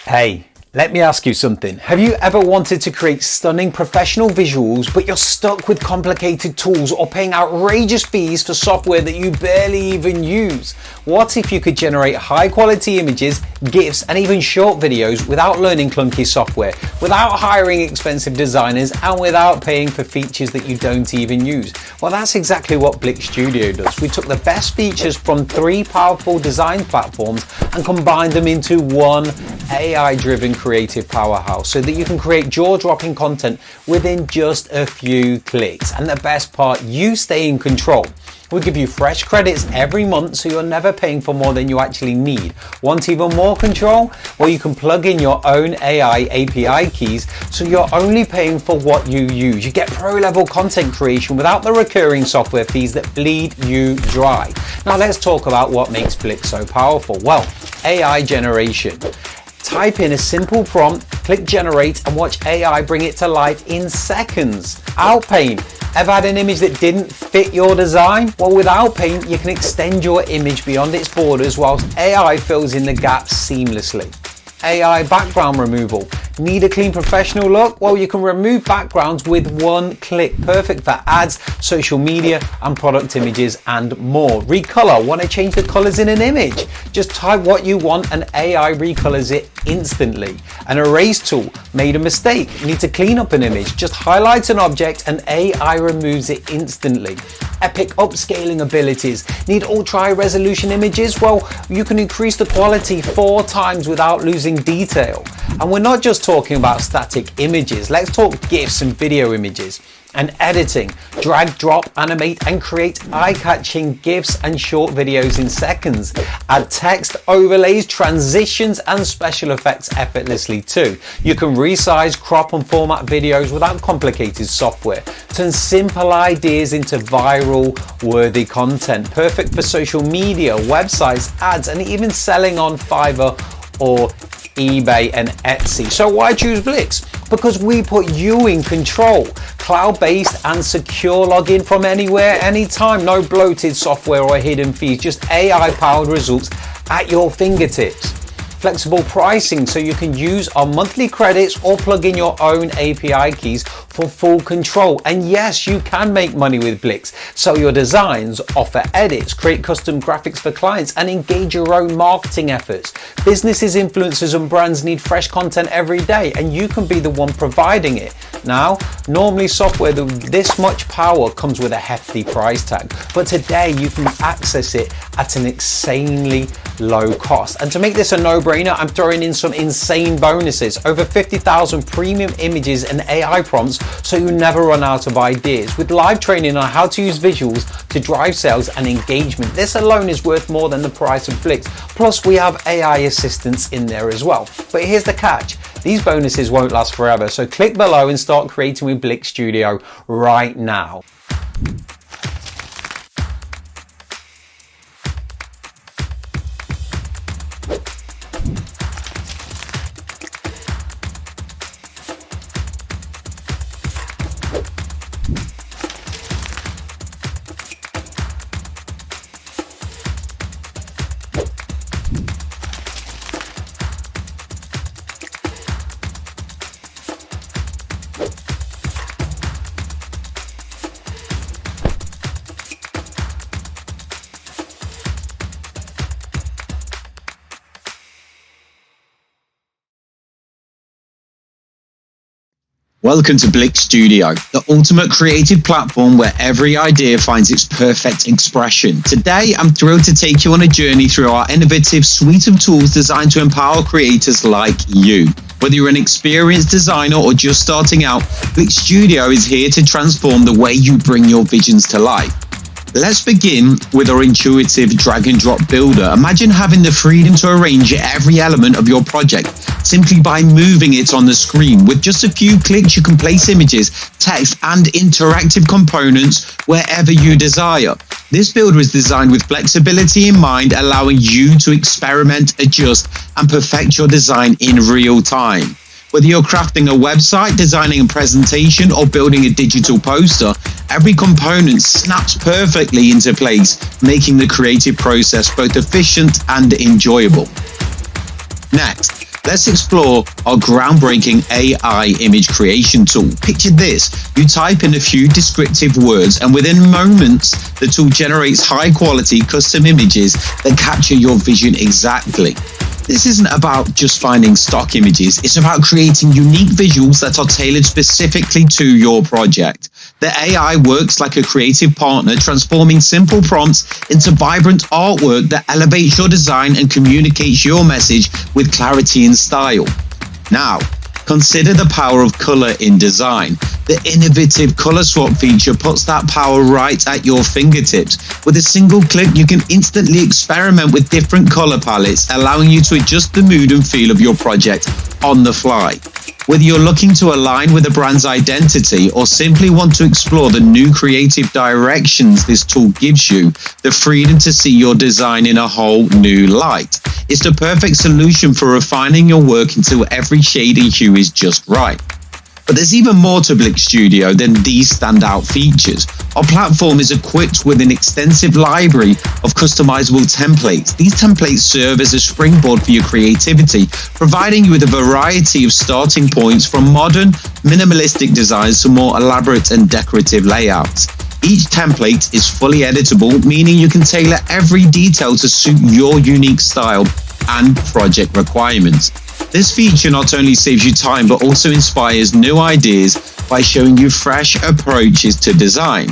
Hey, let me ask you something. Have you ever wanted to create stunning professional visuals, but you're stuck with complicated tools or paying outrageous fees for software that you barely even use? What if you could generate high quality images, GIFs, and even short videos without learning clunky software, without hiring expensive designers, and without paying for features that you don't even use? Well, that's exactly what Blyx Studio does. We took the best features from 3 powerful design platforms and combined them into one AI-driven creative powerhouse so that you can create jaw-dropping content within just a few clicks. And the best part, you stay in control. We give you fresh credits every month so you're never paying for more than you actually need. Want even more control? Well, you can plug in your own AI API keys so you're only paying for what you use. You get pro-level content creation without the recurring software fees that bleed you dry. Now let's talk about what makes Blyx so powerful. Well, AI generation. Type in a simple prompt, click generate, and watch AI bring it to life in seconds. Outpaint. Ever had an image that didn't fit your design? Well, with Outpaint, you can extend your image beyond its borders whilst AI fills in the gaps seamlessly. AI background removal. Need a clean professional look? Well, you can remove backgrounds with one click. Perfect for ads, social media, and product images and more. Recolor. Want to change the colors in an image? Just type what you want and AI recolors it instantly. An erase tool. Made a mistake. Need to clean up an image? Just highlight an object and AI removes it instantly. Epic upscaling abilities. Need ultra high resolution images? Well, you can increase the quality 4 times without losing detail. And we're not just talking about static images. Let's talk GIFs and video images. And editing. Drag, drop, animate, and create eye-catching GIFs and short videos in seconds. Add text, overlays, transitions, and special effects effortlessly too. You can resize, crop, and format videos without complicated software. Turn simple ideas into viral-worthy content. Perfect for social media, websites, ads, and even selling on Fiverr or eBay and Etsy. So why choose Blyx? Because we put you in control. Cloud-based and secure login from anywhere, anytime. No bloated software or hidden fees, just AI-powered results at your fingertips. Flexible pricing so you can use our monthly credits or plug in your own API keys for full control. And yes, you can make money with Blyx. Sell your designs, offer edits, create custom graphics for clients, and engage your own marketing efforts. Businesses, influencers, and brands need fresh content every day, and you can be the one providing it. Now, normally software with this much power comes with a hefty price tag, but today you can access it at an insanely low cost. And to make this a no-brainer, I'm throwing in some insane bonuses. Over 50,000 premium images and AI prompts so you never run out of ideas. With live training on how to use visuals to drive sales and engagement. This alone is worth more than the price of Blyx. Plus, we have AI assistance in there as well. But here's the catch. These bonuses won't last forever, so click below and start creating with Blyx Studio right now. Welcome to Blyx Studio, the ultimate creative platform where every idea finds its perfect expression. Today, I'm thrilled to take you on a journey through our innovative suite of tools designed to empower creators like you. Whether you're an experienced designer or just starting out, Blyx Studio is here to transform the way you bring your visions to life. Let's begin with our intuitive drag and drop builder. Imagine having the freedom to arrange every element of your project simply by moving it on the screen. With just a few clicks, you can place images, text, and interactive components wherever you desire. This builder is designed with flexibility in mind, allowing you to experiment, adjust, and perfect your design in real time. Whether you're crafting a website, designing a presentation, or building a digital poster, every component snaps perfectly into place, making the creative process both efficient and enjoyable. Next, Let's explore our groundbreaking AI image creation tool. Picture this, you type in a few descriptive words and within moments, the tool generates high quality custom images that capture your vision exactly. This isn't about just finding stock images, it's about creating unique visuals that are tailored specifically to your project. The AI works like a creative partner, transforming simple prompts into vibrant artwork that elevates your design and communicates your message with clarity and style. Now, consider the power of color in design. The innovative color swap feature puts that power right at your fingertips. With a single click, you can instantly experiment with different color palettes, allowing you to adjust the mood and feel of your project on the fly. Whether you're looking to align with a brand's identity or simply want to explore the new creative directions this tool gives you, the freedom to see your design in a whole new light. It's the perfect solution for refining your work until every shade and hue is just right. But there's even more to Blyx Studio than these standout features. Our platform is equipped with an extensive library of customizable templates. These templates serve as a springboard for your creativity, providing you with a variety of starting points from modern, minimalistic designs to more elaborate and decorative layouts. Each template is fully editable, meaning you can tailor every detail to suit your unique style and project requirements. This feature not only saves you time, but also inspires new ideas by showing you fresh approaches to design.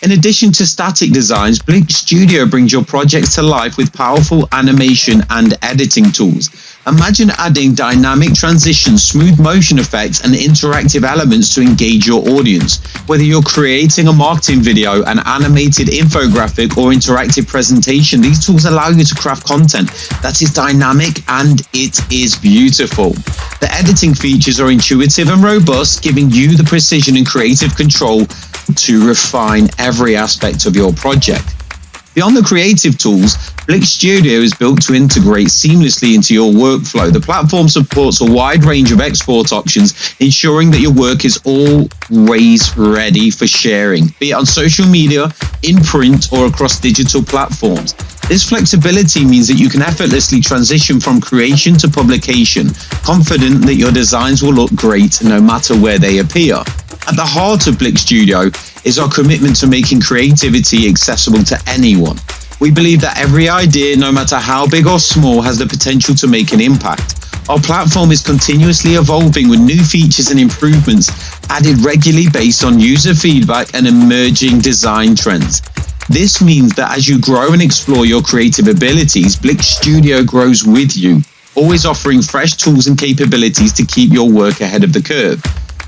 In addition to static designs, Blyx Studio brings your projects to life with powerful animation and editing tools. Imagine adding dynamic transitions, smooth motion effects, and interactive elements to engage your audience. Whether you're creating a marketing video, an animated infographic, or interactive presentation, these tools allow you to craft content that is dynamic and it is beautiful. The editing features are intuitive and robust, giving you the precision and creative control to refine every aspect of your project. Beyond the creative tools, Blyx Studio is built to integrate seamlessly into your workflow. The platform supports a wide range of export options, ensuring that your work is always ready for sharing, be it on social media, in print, or across digital platforms. This flexibility means that you can effortlessly transition from creation to publication, confident that your designs will look great no matter where they appear. At the heart of Blyx Studio is our commitment to making creativity accessible to anyone. We believe that every idea, no matter how big or small, has the potential to make an impact. Our platform is continuously evolving with new features and improvements added regularly based on user feedback and emerging design trends. This means that as you grow and explore your creative abilities, Blyx Studio grows with you, always offering fresh tools and capabilities to keep your work ahead of the curve.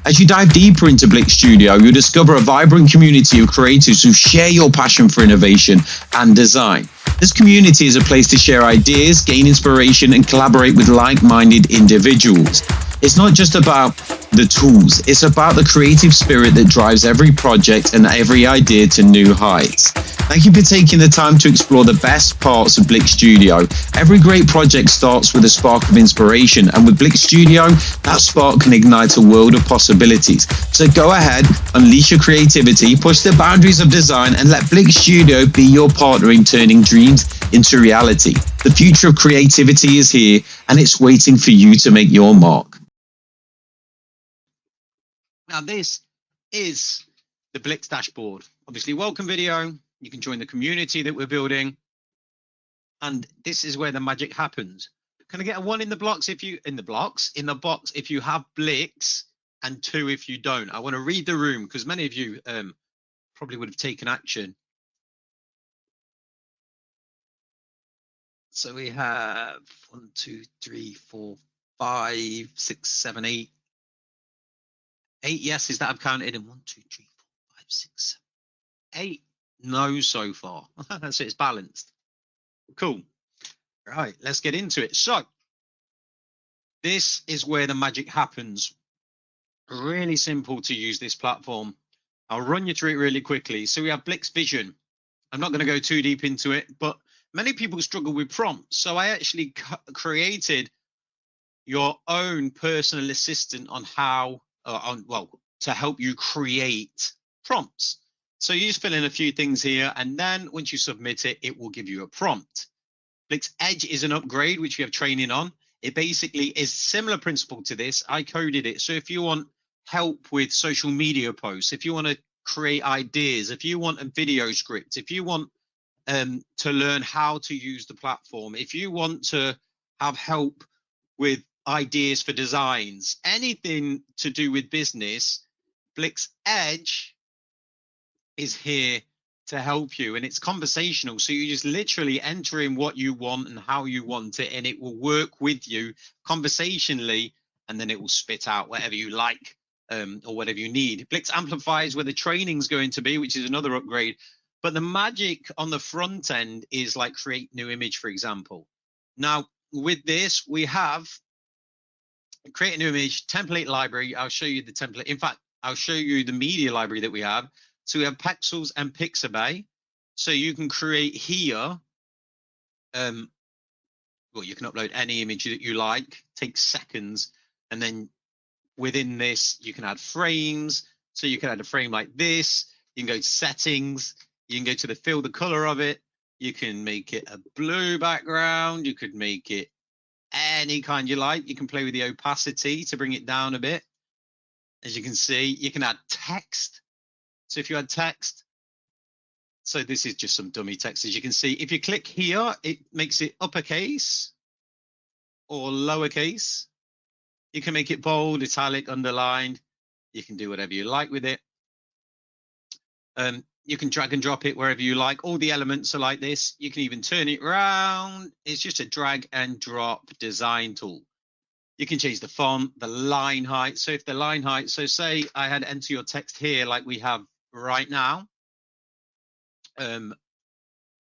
As you dive deeper into Blyx Studio, you'll discover a vibrant community of creators who share your passion for innovation and design. This community is a place to share ideas, gain inspiration, and collaborate with like-minded individuals. It's not just about the tools, it's about the creative spirit that drives every project and every idea to new heights. Thank you for taking the time to explore the best parts of Blyx Studio. Every great project starts with a spark of inspiration, and with Blyx Studio, that spark can ignite a world of possibilities. So go ahead, unleash your creativity, push the boundaries of design, and let Blyx Studio be your partner in turning dreams into reality. The future of creativity is here, and it's waiting for you to make your mark. Now, this is the Blyx dashboard. Obviously, welcome video. You can join the community that we're building. And this is where the magic happens. Can I get a 1 in the box if you have Blyx, and 2 if you don't? I want to read the room because many of you probably would have taken action. So we have 1, 2, 3, 4, 5, 6, 7, 8. 8 yeses that I've counted, and 1, 2, 3, 4, 5, 6, 7, 8 no so far. So it's balanced. Cool. Right, let's get into it. So this is where the magic happens. Really simple to use this platform. I'll run you through it really quickly. So we have Blyx Vision. I'm not going to go too deep into it, but many people struggle with prompts. So I actually created your own personal assistant on how, to help you create prompts. So you just fill in a few things here, and then once you submit it, it will give you a prompt. Blyx Edge is an upgrade, which we have training on. It basically is similar principle to this. I coded it. So if you want help with social media posts, if you want to create ideas, if you want a video script, if you want to learn how to use the platform, if you want to have help with ideas for designs, anything to do with business, Blyx Edge is here to help you. And it's conversational. So you just literally enter in what you want and how you want it, and it will work with you conversationally, and then it will spit out whatever you like or whatever you need. Blyx amplifies where the training's going to be, which is another upgrade. But the magic on the front end is like create new image, for example. Now, with this, we have create a new image, template library. I'll show you the template. In fact, I'll show you the media library that we have. So we have Pexels and Pixabay. So you can create here. Well, you can upload any image that you like, takes seconds. And then within this, you can add frames. So you can add a frame like this. You can go to settings. You can go to the fill the color of it. You can make it a blue background. You could make it any kind you like. You can play with the opacity to bring it down a bit. As you can see, you can add text. So if you add text, so this is just some dummy text. As you can see, if you click here, it makes it uppercase or lowercase. You can make it bold, italic, underlined. You can do whatever you like with it. You can drag and drop it wherever you like. All the elements are like this. You can even turn it around. It's just a drag and drop design tool. You can change the font, the line height. So if the line height, so say I had enter your text here like we have right now, and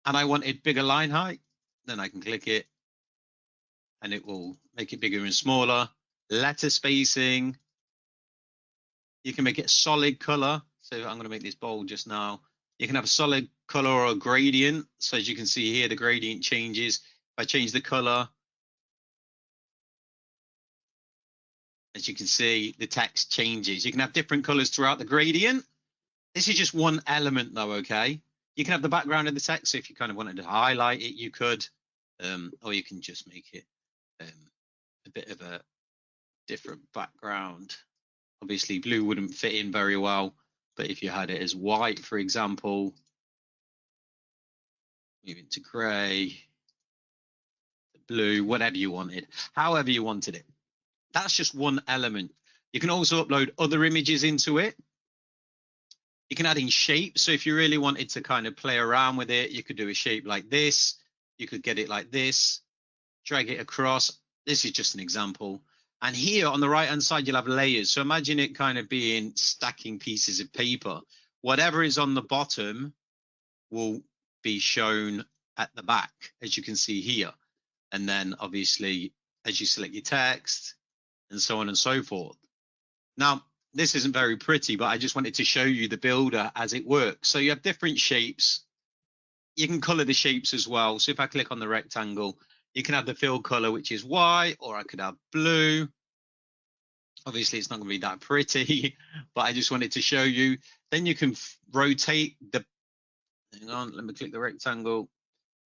I wanted bigger line height, then I can click it and it will make it bigger and smaller. Letter spacing. You can make it a solid color. So I'm going to make this bold just now. You can have a solid color or a gradient. So as you can see here, the gradient changes. If I change the color, as you can see, the text changes. You can have different colors throughout the gradient. This is just one element though, okay? You can have the background of the text. So if you kind of wanted to highlight it, you could, or you can just make it a bit of a different background. Obviously blue wouldn't fit in very well, but if you had it as white, for example, move into gray, blue, whatever you wanted, however you wanted it. That's just one element. You can also upload other images into it. You can add in shapes. So if you really wanted to kind of play around with it, you could do a shape like this. You could get it like this, drag it across. This is just an example. And here on the right hand side, you'll have layers. So imagine it kind of being stacking pieces of paper. Whatever is on the bottom will be shown at the back, as you can see here. And then obviously, as you select your text and so on and so forth. Now, this isn't very pretty, but I just wanted to show you the builder as it works. So you have different shapes. You can color the shapes as well. So if I click on the rectangle, you can have the fill color, which is white, or I could have blue. Obviously, it's not going to be that pretty, but I just wanted to show you. Then you can rotate the, hang on, let me click the rectangle.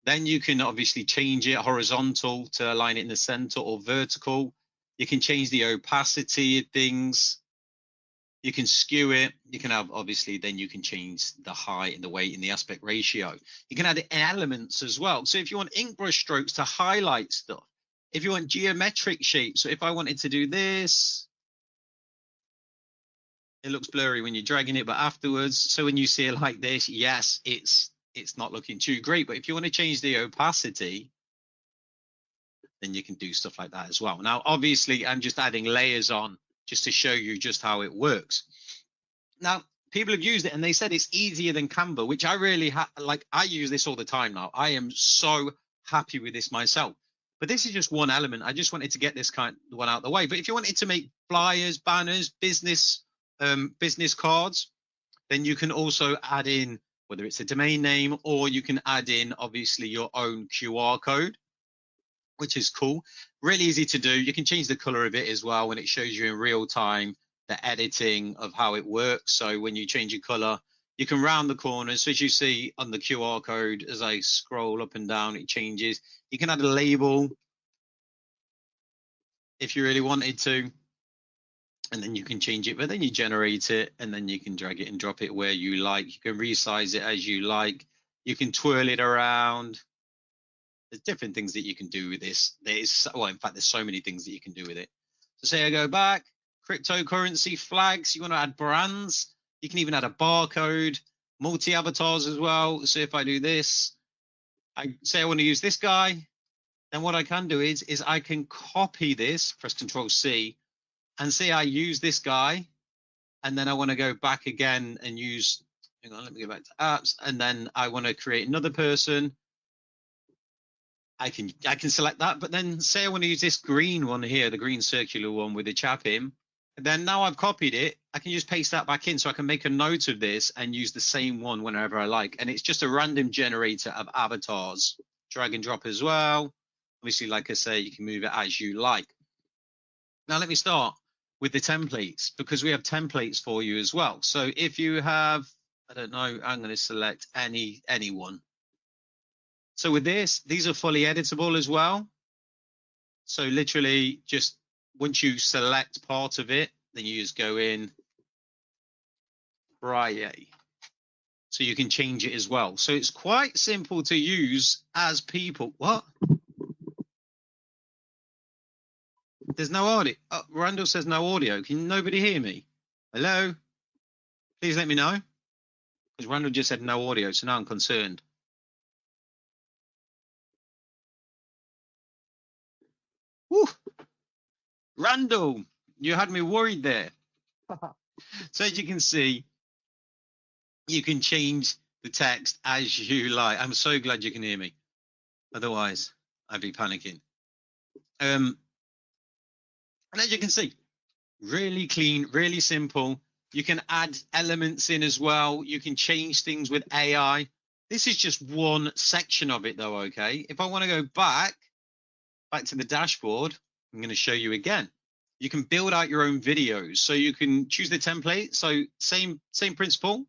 Then you can obviously change it horizontal to align it in the center or vertical. You can change the opacity of things. You can skew it. You can have, obviously, then you can change the height and the weight and the aspect ratio. You can add elements as well. So if you want ink brush strokes to highlight stuff, if you want geometric shapes, so if I wanted to do this, it looks blurry when you're dragging it, but afterwards, so when you see it like this, yes, it's not looking too great. But if you want to change the opacity, then you can do stuff like that as well. Now, obviously, I'm just adding layers on just to show you just how it works. Now, people have used it and they said it's easier than Canva, which I really like. I use this all the time now. I am so happy with this myself. But this is just one element. I just wanted to get this kind of one out of the way. But if you wanted to make flyers, banners, business cards, then you can also add in whether it's a domain name, or you can add in obviously your own QR code, which is cool. Really easy to do. You can change the color of it as well when it shows you in real time the editing of how it works. So when you change your color, you can round the corners. So as you see on the QR code, as I scroll up and down, it changes. You can add a label. if you really wanted to. And then you can change it, but then you generate it, and then you can drag it and drop it where you like. You can resize it as you like. You can twirl it around. There's different things that you can do with this. Well, in fact, there's so many things that you can do with it. So say I go back, cryptocurrency flags. You want to add brands. You can even add a barcode, multi-avatars as well. So if I do this, I say I want to use this guy. Then what I can do is I can copy this, press Control C, and say I use this guy, and then I want to go back again and use, hang on, let me go back to apps, and then I want to create another person. I can select that, but then say I want to use this green one here, the green circular one with the chap in, and then now I've copied it, I can just paste that back in, so I can make a note of this and use the same one whenever I like. And it's just a random generator of avatars. Drag and drop as well. Obviously, like I say, you can move it as you like. Now let me start with the templates, because we have templates for you as well. So if you have, I don't know, I'm going to select anyone. So with this, these are fully editable as well. So literally just once you select part of it, then you just go in Friday. So you can change it as well. So it's quite simple to use as people. What? There's no audio. Oh, Randall says no audio. Can nobody hear me? Hello? Please let me know. Because Randall just said no audio, so now I'm concerned. Woo! Randall, you had me worried there. So as you can see, you can change the text as you like. I'm so glad you can hear me. Otherwise, I'd be panicking. And as you can see, really clean, really simple. You can add elements in as well. You can change things with AI. This is just one section of it though, okay? If I want to go back to the dashboard, I'm going to show you again. You can build out your own videos. So you can choose the template. So same principle.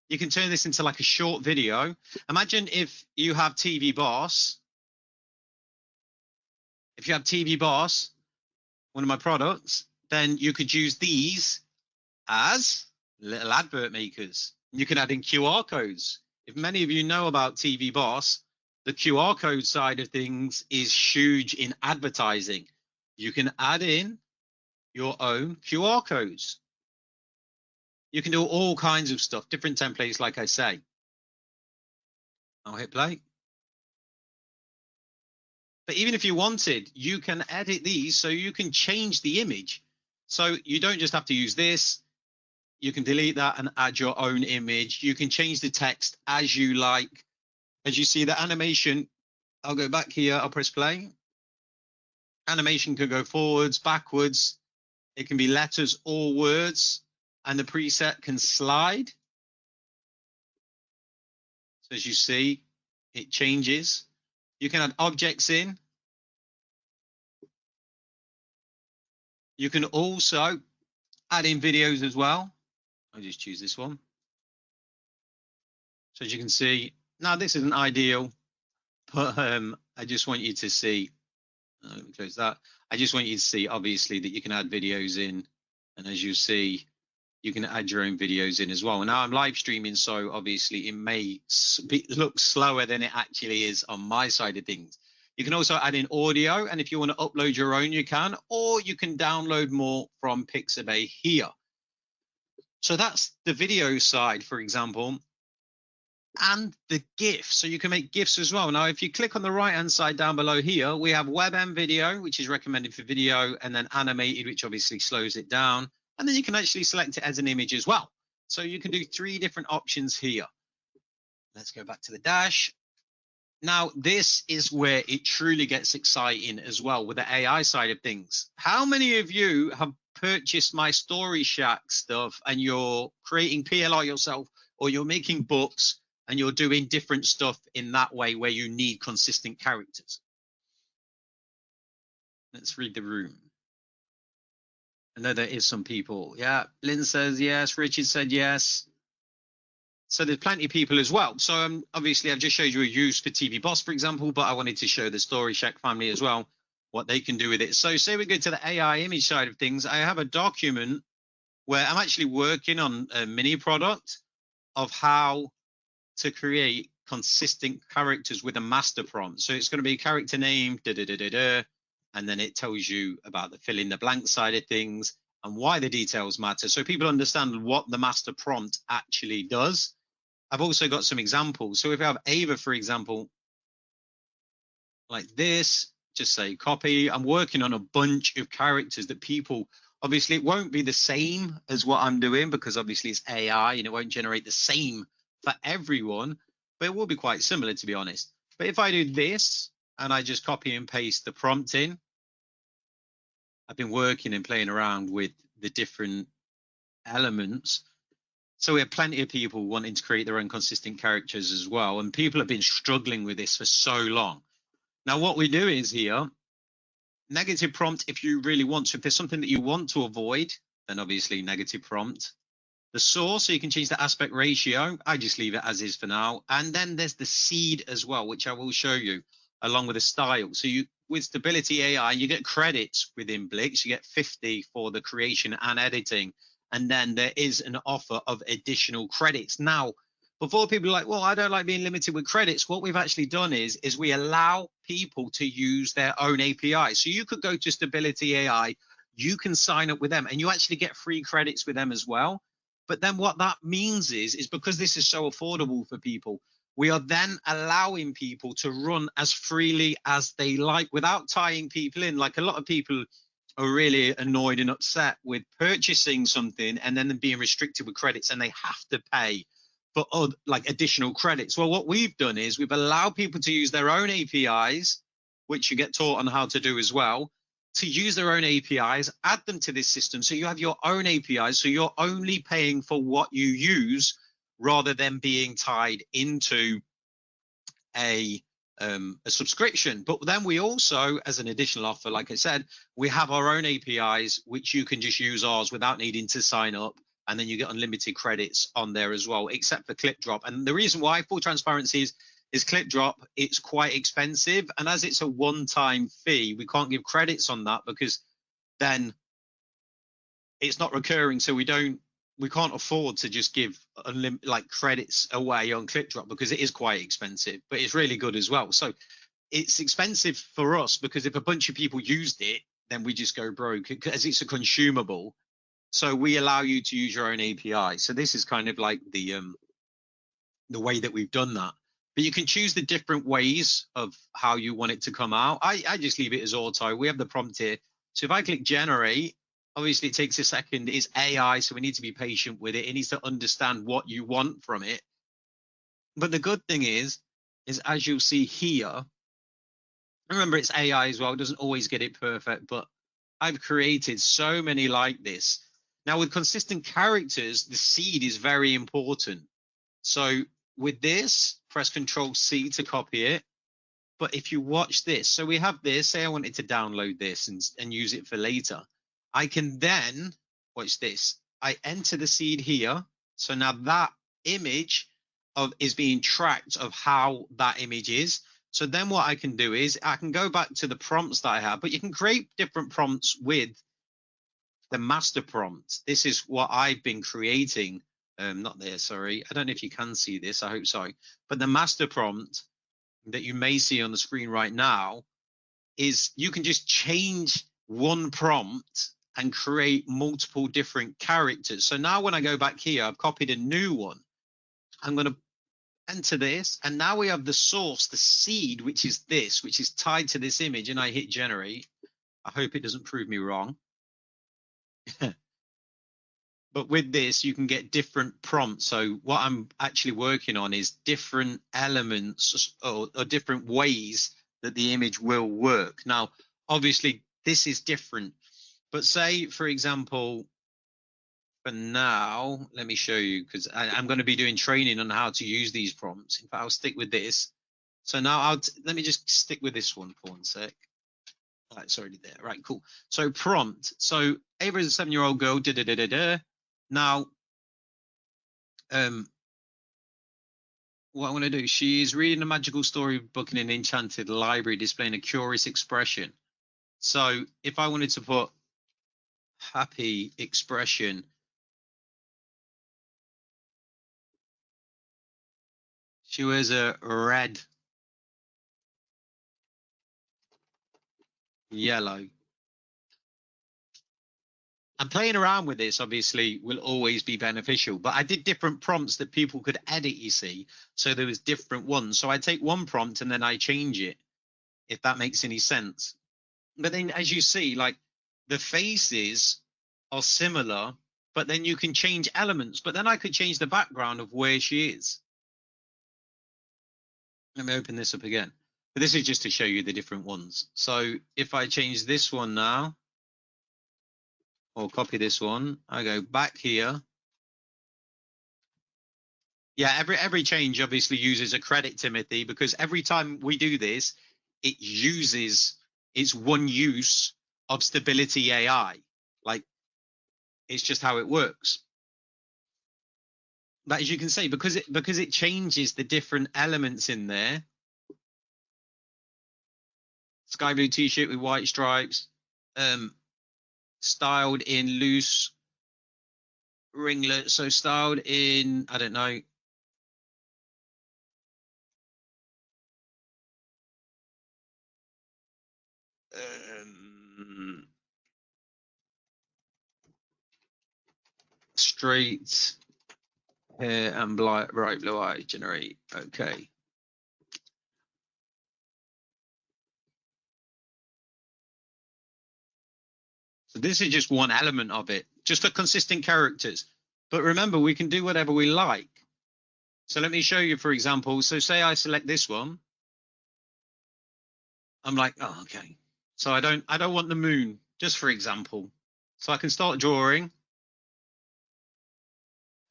You can turn this into like a short video. Imagine if you have TV Boss. If you have TV Boss, one of my products, then you could use these as little advert makers. You can add in QR codes. If many of you know about TV Boss, the QR code side of things is huge in advertising. You can add in your own QR codes. You can do all kinds of stuff, different templates, like I say. I'll hit play. But even if you wanted, you can edit these so you can change the image. So you don't just have to use this. You can delete that and add your own image. You can change the text as you like. As you see, the animation, I'll go back here, I'll press play. Animation can go forwards, backwards. It can be letters or words. And the preset can slide. So as you see, it changes. You can add objects in. You can also add in videos as well. I'll just choose this one. So as you can see, now this isn't ideal, but I just want you to see, let me close that. I just want you to see, obviously, that you can add videos in. And as you see, you can add your own videos in as well. And now I'm live streaming, so obviously it may look slower than it actually is on my side of things. You can also add in audio, and if you want to upload your own, you can, or you can download more from Pixabay here. So that's the video side, for example, and the GIF. So you can make GIFs as well. Now, if you click on the right-hand side down below here, we have web and video, which is recommended for video, and then animated, which obviously slows it down. And then you can actually select it as an image as well. So you can do 3 different options here. Let's go back to the dash. Now, this is where it truly gets exciting as well with the AI side of things. How many of you have purchased my Story Shack stuff and you're creating PLR yourself, or you're making books and you're doing different stuff in that way where you need consistent characters? Let's read the room. I know there is some people. Yeah, Lynn says yes. Richard said yes. So there's plenty of people as well. So obviously I've just showed you a use for TV Boss, for example, but I wanted to show the Story Shack family as well. what they can do with it. So say we go to the AI image side of things, I have a document where I'm actually working on a mini product of how to create consistent characters with a master prompt. So it's going to be character name, and then it tells you about the fill in the blank side of things and why the details matter. So people understand what the master prompt actually does. I've also got some examples. So if I have Ava, for example, like this, just say copy. I'm working on a bunch of characters that people, obviously it won't be the same as what I'm doing because obviously it's AI and it won't generate the same for everyone, but it will be quite similar, to be honest. But if I do this and I just copy and paste the prompt in, I've been working and playing around with the different elements. So we have plenty of people wanting to create their own consistent characters as well. And people have been struggling with this for so long. Now, what we do is here, negative prompt, if you really want to, if there's something that you want to avoid, then obviously negative prompt. The source, so you can change the aspect ratio. I just leave it as is for now. And then there's the seed as well, which I will show you along with the style. So you, with Stability AI, you get credits within Blyx. You get 50 for the creation and editing. And then there is an offer of additional credits. Now, before people are like, well, I don't like being limited with credits, what we've actually done is we allow people to use their own API. So you could go to Stability AI, you can sign up with them, and you actually get free credits with them as well. But then what that means is because this is so affordable for people, we are then allowing people to run as freely as they like without tying people in. Like a lot of people are really annoyed and upset with purchasing something and then being restricted with credits and they have to pay for like additional credits. Well, what we've done is we've allowed people to use their own APIs, which you get taught on how to do as well, to use their own APIs, add them to this system. So you have your own APIs. So you're only paying for what you use rather than being tied into a subscription. But then we also, as an additional offer, like I said, we have our own APIs, which you can just use ours without needing to sign up. And then you get unlimited credits on there as well, except for click drop. And the reason why, full transparency, is click drop, it's quite expensive. And as it's a one-time fee, we can't give credits on that because then it's not recurring. So we can't afford to just give like credits away on click drop because it is quite expensive, but it's really good as well. So it's expensive for us because if a bunch of people used it, then we just go broke because it's a consumable. So we allow you to use your own API. So this is kind of like the way that we've done that. But you can choose the different ways of how you want it to come out. I just leave it as auto. We have the prompt here. So if I click generate, obviously it takes a second. It's AI, so we need to be patient with it. It needs to understand what you want from it. But the good thing is as you'll see here, remember it's AI as well. It doesn't always get it perfect, but I've created so many like this. Now with consistent characters, the seed is very important. So with this, press Control-C to copy it. But if you watch this, so we have this, say I wanted to download this and use it for later. I can then, watch this, I enter the seed here. So now that image is being tracked of how that image is. So then what I can do is I can go back to the prompts that I have, but you can create different prompts with the master prompt. This is what I've been creating. Not there, sorry. I don't know if you can see this. I hope so. But the master prompt that you may see on the screen right now is you can just change one prompt and create multiple different characters. So now when I go back here, I've copied a new one. I'm going to enter this. And now we have the source, the seed, which is this, which is tied to this image. And I hit generate. I hope it doesn't prove me wrong. But with this, you can get different prompts. So what I'm actually working on is different elements or different ways that the image will work. Now, obviously, this is different. But say, for example, for now, let me show you, because I'm going to be doing training on how to use these prompts. In fact, I'll stick with this. So now let me just stick with this one for 1 sec. All right, it's already there. Right, cool. So prompt. So Ava is a 7-year-old girl. Now, what I want to do, she is reading a magical story book in an enchanted library, displaying a curious expression. So if I wanted to put happy expression, she wears a red, yellow. And playing around with this obviously will always be beneficial, but I did different prompts that people could edit, you see. So there was different ones. So I take one prompt and then I change it, if that makes any sense. But then as you see, like the faces are similar, but then you can change elements. But then I could change the background of where she is. Let me open this up again. But this is just to show you the different ones. So if I change this one now, or copy this one, I go back here. Yeah, every change obviously uses a credit, Timothy, because every time we do this, it's one use of Stability AI. Like, it's just how it works. But as you can see, because it changes the different elements in there. Sky blue t-shirt with white stripes, styled in loose ringlet. So styled in, I don't know. Straight hair and bright blue eyes. Generate. Okay. So this is just one element of it, just for consistent characters. But remember, we can do whatever we like. So let me show you, for example. So say I select this one. I'm like, oh, okay. So I don't want the moon, just for example. So I can start drawing.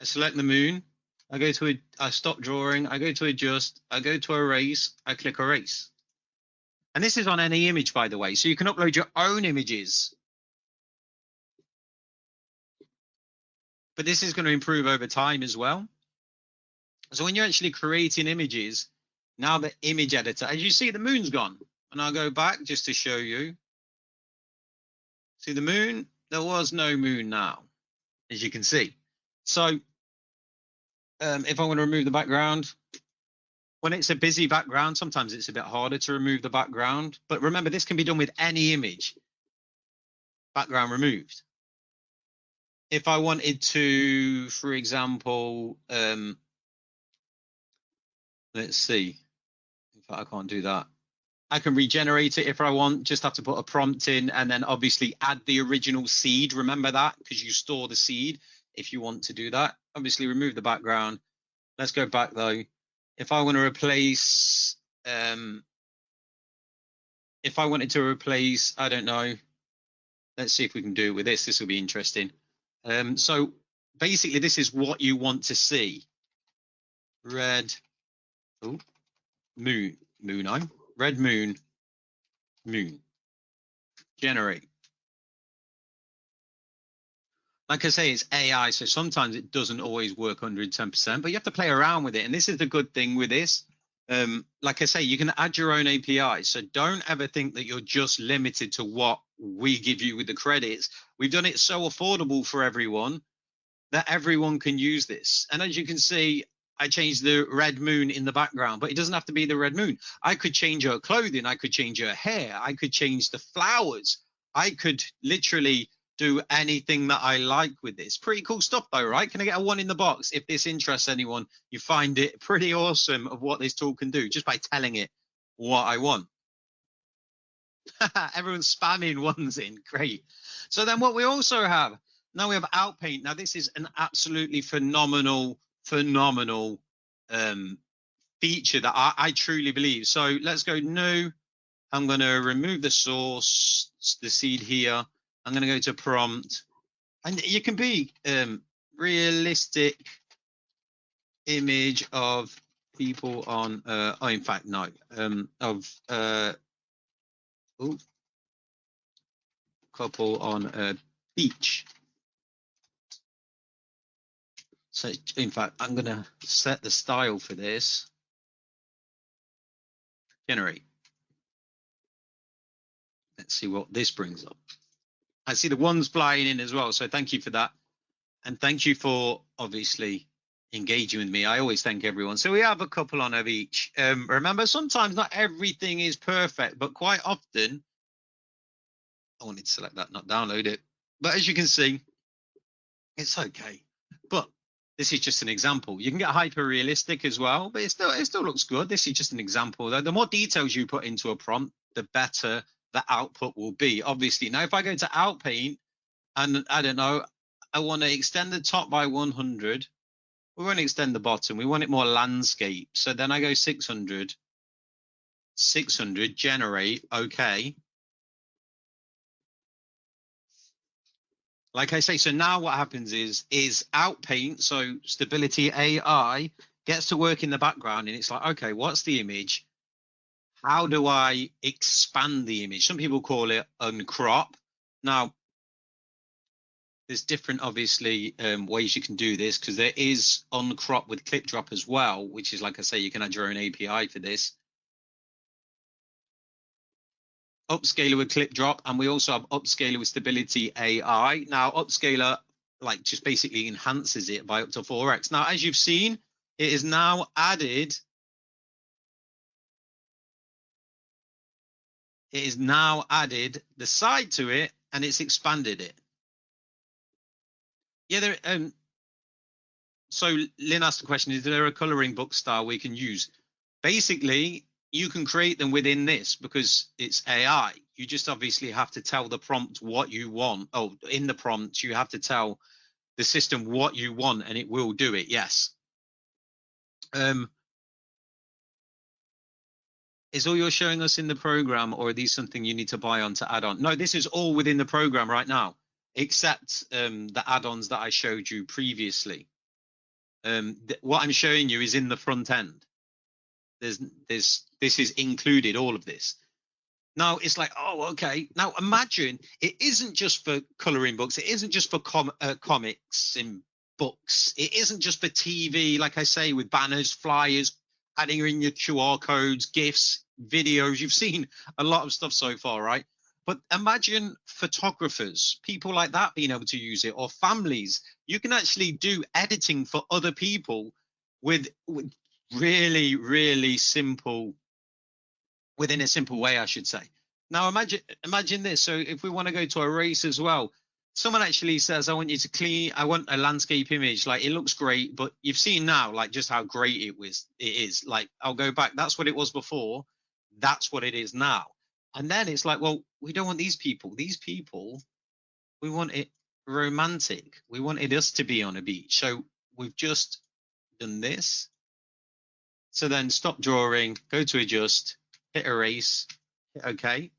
I select the moon. I stop drawing. I go to adjust. I go to erase. I click erase. And this is on any image, by the way. So you can upload your own images. But this is going to improve over time as well. So when you're actually creating images, now the image editor, as you see, the moon's gone. And I'll go back just to show you. See the moon? There was no moon now, as you can see. So if I want to remove the background, when it's a busy background, sometimes it's a bit harder to remove the background. But remember, this can be done with any image. Background removed. If I wanted to, for example, let's see. In fact, I can't do that. I can regenerate it if I want, just have to put a prompt in and then obviously add the original seed. Remember that, because you store the seed if you want to do that. Obviously remove the background. Let's go back though. If I want to replace, if I wanted to replace, I don't know. Let's see if we can do it with this. This will be interesting. So basically this is what you want to see. Red, oh, moon, red moon, generate. Like I say, it's AI, so sometimes it doesn't always work 110%, but you have to play around with it. And this is the good thing with this. Like I say, you can add your own API. So don't ever think that you're just limited to what we give you with the credits. We've done it so affordable for everyone that everyone can use this. And as you can see, I changed the red moon in the background, but it doesn't have to be the red moon. I could change her clothing. I could change her hair. I could change the flowers. I could literally do anything that I like with this. Pretty cool stuff though, right? Can I get a 1 in the box if this interests anyone? You find it pretty awesome of what this tool can do just by telling it what I want. Everyone's spamming ones in. Great. So then what we also have, now we have Outpaint. Now this is an absolutely phenomenal feature that I truly believe. So let's go new. I'm going to remove the source, the seed here. I'm going to go to prompt, and you can be realistic image of people on oh, in fact no, couple on a beach. So in fact, I'm going to set the style for this. Generate. Let's see what this brings up. I see the ones flying in as well, so thank you for that. And thank you for obviously engaging with me. I always thank everyone. So we have a couple on of each. Remember, sometimes not everything is perfect, but quite often, I wanted to select that, not download it. But as you can see, it's okay. But this is just an example. You can get hyper realistic as well, but it still looks good. This is just an example. The more details you put into a prompt, the better the output will be. Obviously, now if I go to Outpaint and I don't know, I want to extend the top by 100. We want to extend the bottom. We want it more landscape. So then I go 600, 600, generate, okay. Like I say, so now what happens is Outpaint, so Stability AI, gets to work in the background and it's like, okay, what's the image? How do I expand the image? Some people call it uncrop. Now, there's different, obviously, ways you can do this because there is uncrop with clip drop as well, which is, like I say, you can add your own API for this. Upscaler with clip drop, and we also have upscaler with stability AI. Now, upscaler like just basically enhances it by up to 4x. Now, as you've seen, it is now added. It is now added the side to it, and it's expanded it. Yeah, there. So Lynn asked the question: is there a coloring book style we can use? Basically, you can create them within this because it's AI. You just obviously have to tell the prompt what you want. Oh, in the prompt, you have to tell the system what you want, and it will do it. Yes. Is all you're showing us in the program, or are these something you need to buy on to add on? No, this is all within the program right now, except the add-ons that I showed you previously. What I'm showing you is in the front end. This is included, all of this. Now it's like, oh, okay. Now imagine it isn't just for coloring books. It isn't just for comics and books. It isn't just for TV, like I say, with banners, flyers, adding in your QR codes, GIFs, videos. You've seen a lot of stuff so far, right? But imagine photographers, people like that being able to use it, or families. You can actually do editing for other people with really, really simple, within a simple way, I should say. Now imagine this. So if we want to go to a race as well, someone actually says, I want you to I want a landscape image. Like, it looks great, but you've seen now, like, just how great it is. Like, I'll go back. That's what it was before. That's what it is now. And then it's like, well, we don't want these people. These people, we want it romantic. We wanted us to be on a beach. So we've just done this. So then stop drawing, go to adjust, hit erase, hit OK.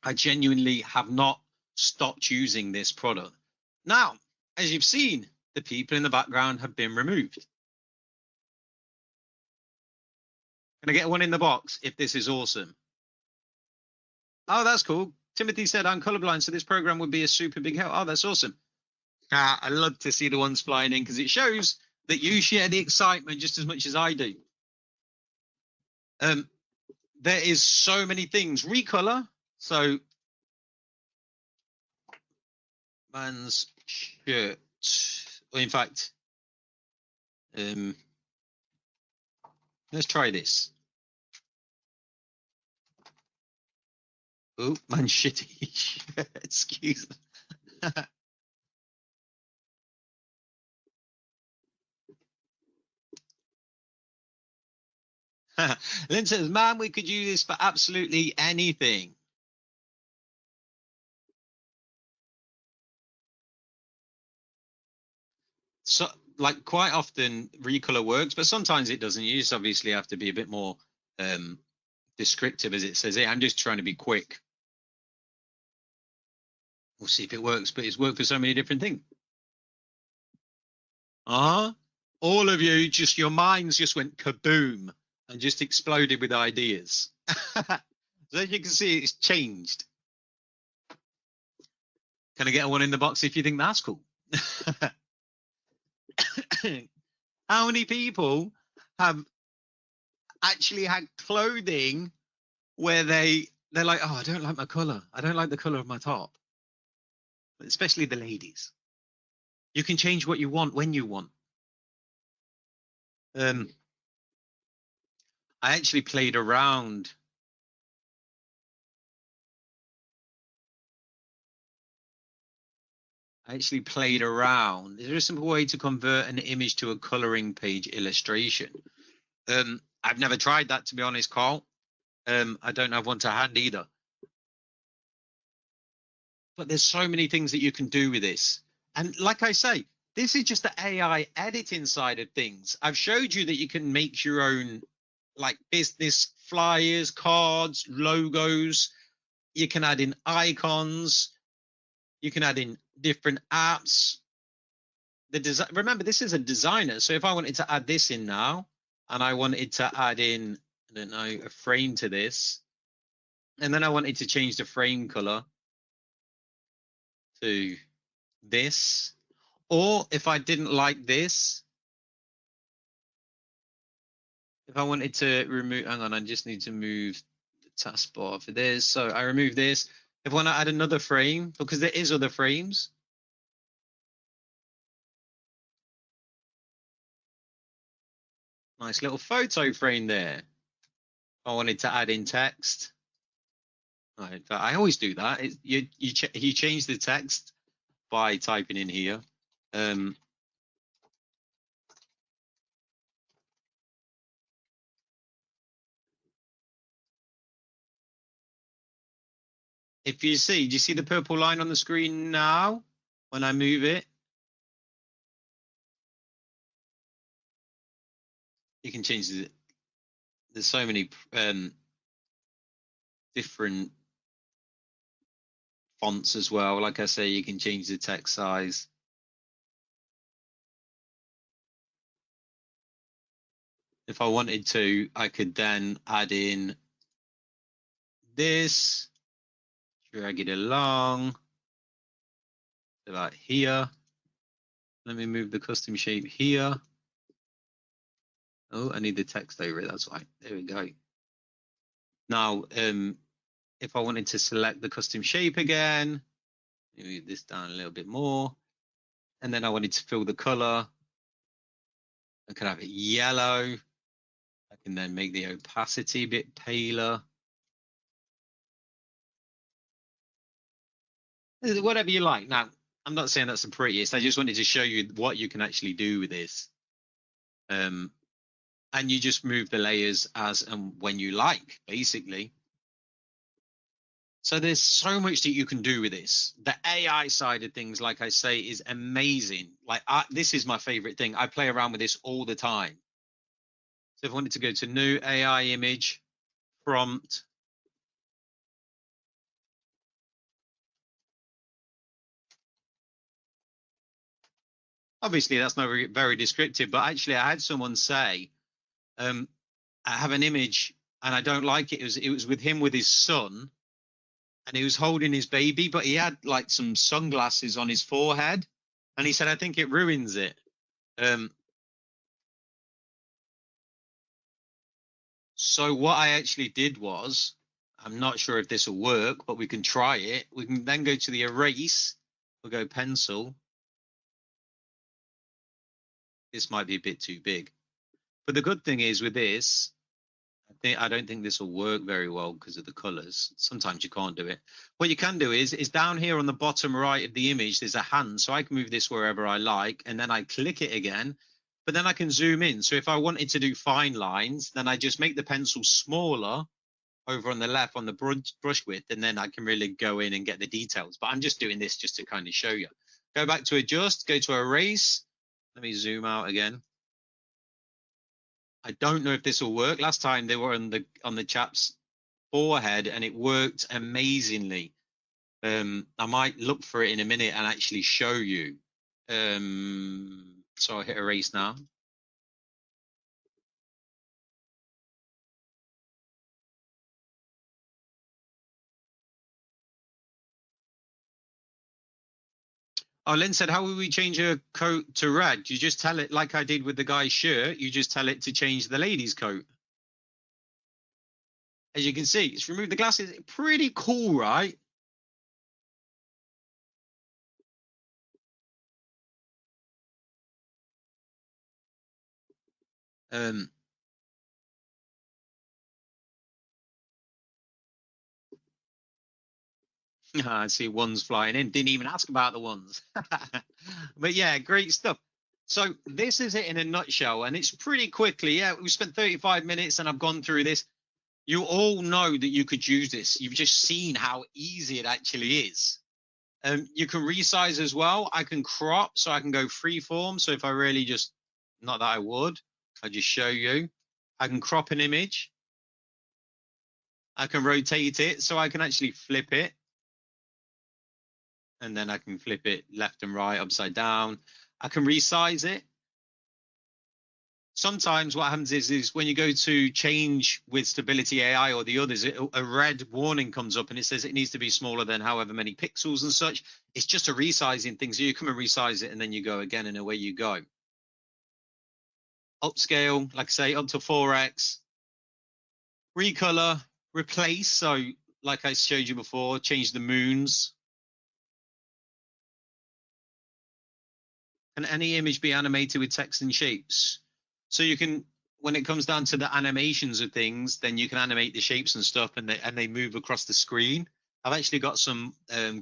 I genuinely have not stopped using this product. Now, as you've seen, the people in the background have been removed. Can I get one in the box if this is awesome? Oh, that's cool. Timothy said, I'm colorblind, so this program would be a super big help. Oh, that's awesome. I love to see the ones flying in because it shows that you share the excitement just as much as I do. There is so many things. Recolor. So, man's shirt. Well, in fact, let's try this. Oh, man's shitty shirt. Excuse me. Lynn says, man, we could use this for absolutely anything. So, like, quite often recolor works, but sometimes it doesn't. You just obviously have to be a bit more descriptive, as it says here. I'm just trying to be quick. We'll see if it works, but it's worked for so many different things. All of you, just your minds just went kaboom and just exploded with ideas. So as you can see, it's changed. Can I get a one in the box if you think that's cool? How many people have actually had clothing where they're like, oh, I don't like my color. I don't like the color of my top. Especially the ladies. You can change what you want when you want. I actually played around. Is there a simple way to convert an image to a coloring page illustration? I've never tried that, to be honest, Carl. I don't have one to hand either. But there's so many things that you can do with this. And like I say, this is just the AI editing side of things. I've showed you that you can make your own like business flyers, cards, logos. You can add in icons. You can add in different apps. Remember, this is a designer. So if I wanted to add this in now, and I wanted to add in, I don't know, a frame to this, and then I wanted to change the frame color to this, or if I didn't like this, if I wanted to remove, hang on, I just need to move the taskbar for this. So I remove this. If I want to add another frame, because there is other frames, nice little photo frame there. I wanted to add in text. Right, I always do that. You change the text by typing in here. If you see, do you see the purple line on the screen now when I move it? You can change it. There's so many different fonts as well. Like I say, you can change the text size. If I wanted to, I could then add in this, drag it along, about here. Let me move the custom shape here. Oh, I need the text over it. That's right. There we go. Now, if I wanted to select the custom shape again, move this down a little bit more, and then I wanted to fill the color, I could have it yellow. I can then make the opacity a bit paler. Whatever you like. Now, I'm not saying that's the prettiest. I just wanted to show you what you can actually do with this. And you just move the layers as and when you like, basically. So there's so much that you can do with this. The AI side of things, like I say, is amazing. Like this is my favorite thing. I play around with this all the time. So if I wanted to go to new AI image, prompt, obviously that's not very descriptive, but actually I had someone say, I have an image and I don't like it. It was with him with his son, and he was holding his baby, but he had like some sunglasses on his forehead, and he said, I think it ruins it. So what I actually did was, I'm not sure if this will work, but we can try it. We can then go to the erase. We'll go pencil. This might be a bit too big. But the good thing is with this, I don't think this will work very well because of the colors. Sometimes you can't do it. What you can do is down here on the bottom right of the image, there's a hand. So I can move this wherever I like, and then I click it again, but then I can zoom in. So if I wanted to do fine lines, then I just make the pencil smaller over on the left on the brush width, and then I can really go in and get the details. But I'm just doing this just to kind of show you. Go back to adjust, go to erase. Let me zoom out again. I don't know if this will work. Last time they were on the chap's forehead and it worked amazingly. I might look for it in a minute and actually show you. So I'll hit erase now. Oh, Lynn said, how will we change a coat to red? You just tell it, like I did with the guy's shirt, you just tell it to change the lady's coat. As you can see, it's removed the glasses. Pretty cool, right? I see ones flying in. Didn't even ask about the ones. But yeah, great stuff. So this is it in a nutshell, and it's pretty quickly. Yeah, we spent 35 minutes and I've gone through this. You all know that you could use this. You've just seen how easy it actually is. You can resize as well. I can crop, so I can go freeform. So if I really just, not that I would, I just show you. I can crop an image. I can rotate it, so I can actually flip it. And then I can flip it left and right, upside down. I can resize it. Sometimes what happens is when you go to change with Stability AI or the others, a red warning comes up and it says it needs to be smaller than however many pixels and such. It's just a resizing thing. So you come and resize it and then you go again and away you go. Upscale, like I say, up to 4x. Recolor, replace. So like I showed you before, change the moons. Can any image be animated with text and shapes? So you can, when it comes down to the animations of things, then you can animate the shapes and stuff, and they move across the screen. I've actually got some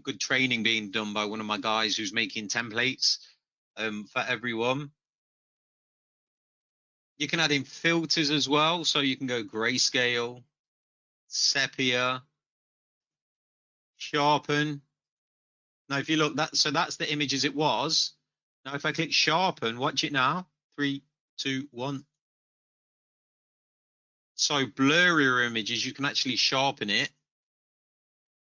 good training being done by one of my guys who's making templates for everyone. You can add in filters as well, so you can go grayscale, sepia, sharpen. Now, if you look, so that's the image as it was. Now, if I click sharpen, watch it now. 3, 2, 1. So blurrier images, you can actually sharpen it.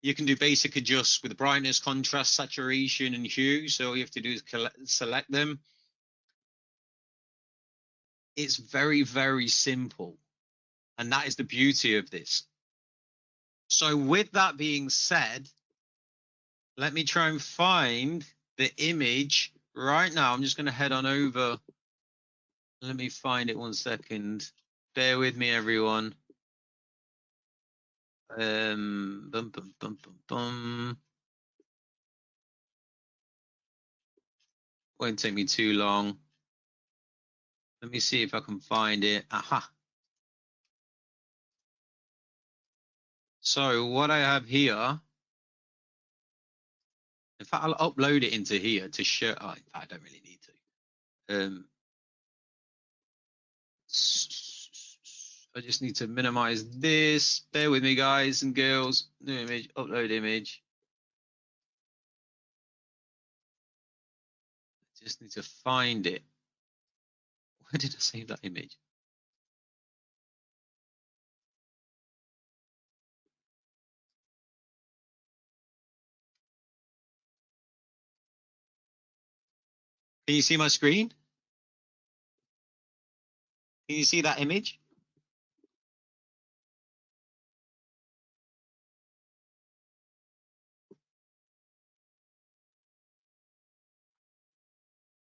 You can do basic adjusts with brightness, contrast, saturation, and hue. So all you have to do is select them. It's very, very simple. And that is the beauty of this. So with that being said, let me try and find the image right now. I'm just going to head on over. Let me find it 1 second. Bear with me, everyone. Bum, bum, bum, bum, bum. Won't take me too long. Let me see if I can find it. Aha. So what I have here, in fact, I'll upload it into here to show. Oh, in fact, I don't really need to. I just need to minimize this. Bear with me, guys and girls. New image, upload image. I just need to find it. Where did I save that image? Can you see my screen? Can you see that image?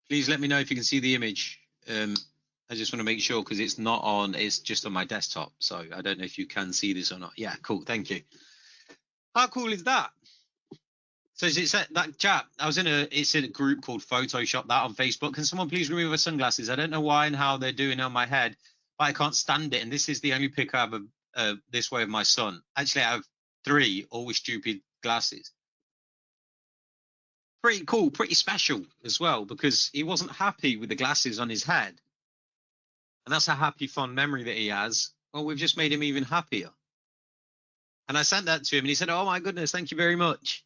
Please let me know if you can see the image. I just want to make sure because it's not on, it's just on my desktop. So I don't know if you can see this or not. Yeah, cool. Thank you. How cool is that? So as it said, that chat, it's in a group called Photoshop that on Facebook. Can someone please remove my sunglasses? I don't know why and how they're doing it on my head, but I can't stand it. And this is the only pic I have of this way of my son. Actually, I have 3 always stupid glasses. Pretty cool, pretty special as well, because he wasn't happy with the glasses on his head. And that's a happy, fond memory that he has. Well, we've just made him even happier. And I sent that to him and he said, oh my goodness, thank you very much.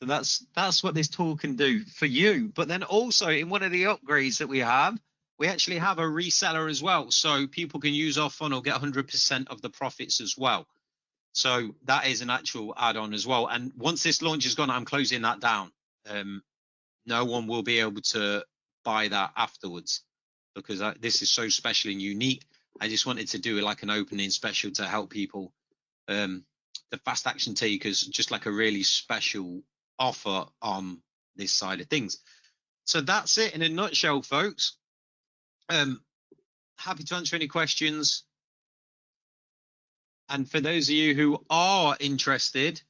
So that's what this tool can do for you. But then also in one of the upgrades that we actually have a reseller as well. So people can use our funnel, get 100% of the profits as well. So that is an actual add-on as well. And once this launch is gone, I'm closing that down. No one will be able to buy that afterwards because this is so special and unique. I just wanted to do it like an opening special to help people. The fast action takers, just like a really special offer on this side of things. So that's it in a nutshell, folks. Happy to answer any questions. And for those of you who are interested,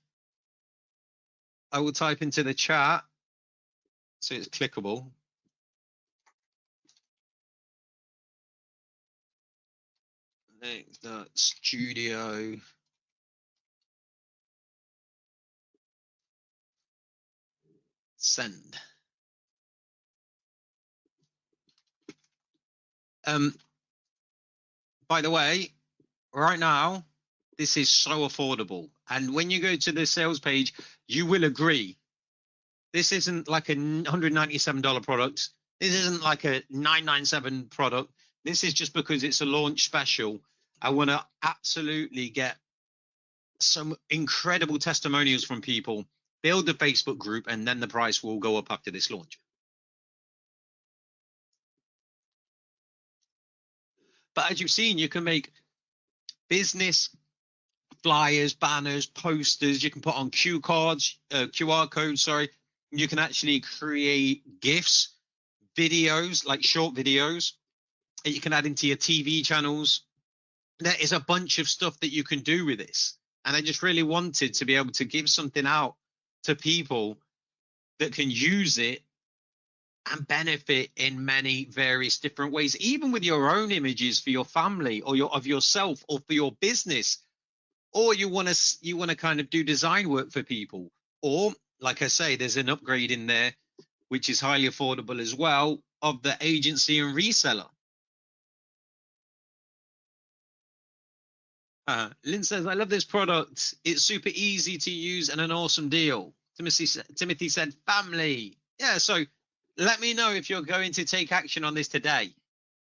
I will type into the chat so it's clickable. The studio. Send. By the way, right now, this is so affordable. And when you go to the sales page, you will agree. This isn't like a $197 product. This isn't like a $997 product. This is just because it's a launch special. I want to absolutely get some incredible testimonials from people, build the Facebook group, and then the price will go up after this launch. But as you've seen, you can make business flyers, banners, posters. You can put on QR codes, sorry. You can actually create GIFs, videos, like short videos, that you can add into your TV channels. There is a bunch of stuff that you can do with this. And I just really wanted to be able to give something out to people that can use it and benefit in many various different ways, even with your own images for your family or of yourself or for your business. Or you want to kind of do design work for people. Or, like I say, there's an upgrade in there, which is highly affordable as well, of the agency and reseller. Lynn says, I love this product. It's super easy to use and an awesome deal. Timothy said, family. Yeah, so let me know if you're going to take action on this today.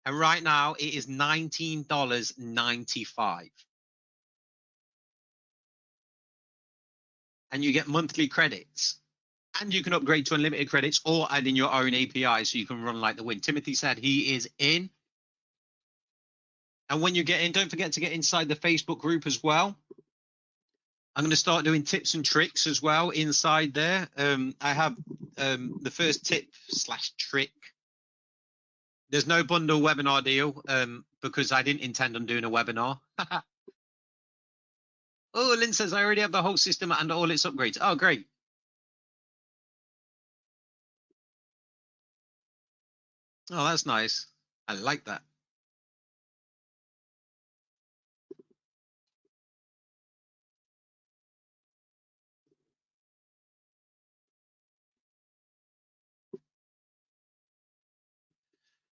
And right now, it is $19.95. And you get monthly credits. And you can upgrade to unlimited credits or add in your own API so you can run like the wind. Timothy said he is in. And when you get in, don't forget to get inside the Facebook group as well. I'm going to start doing tips and tricks as well inside there. I have the first tip/trick. There's no bundle webinar deal because I didn't intend on doing a webinar. Oh, Lynn says, I already have the whole system and all its upgrades. Oh, great. Oh, that's nice. I like that.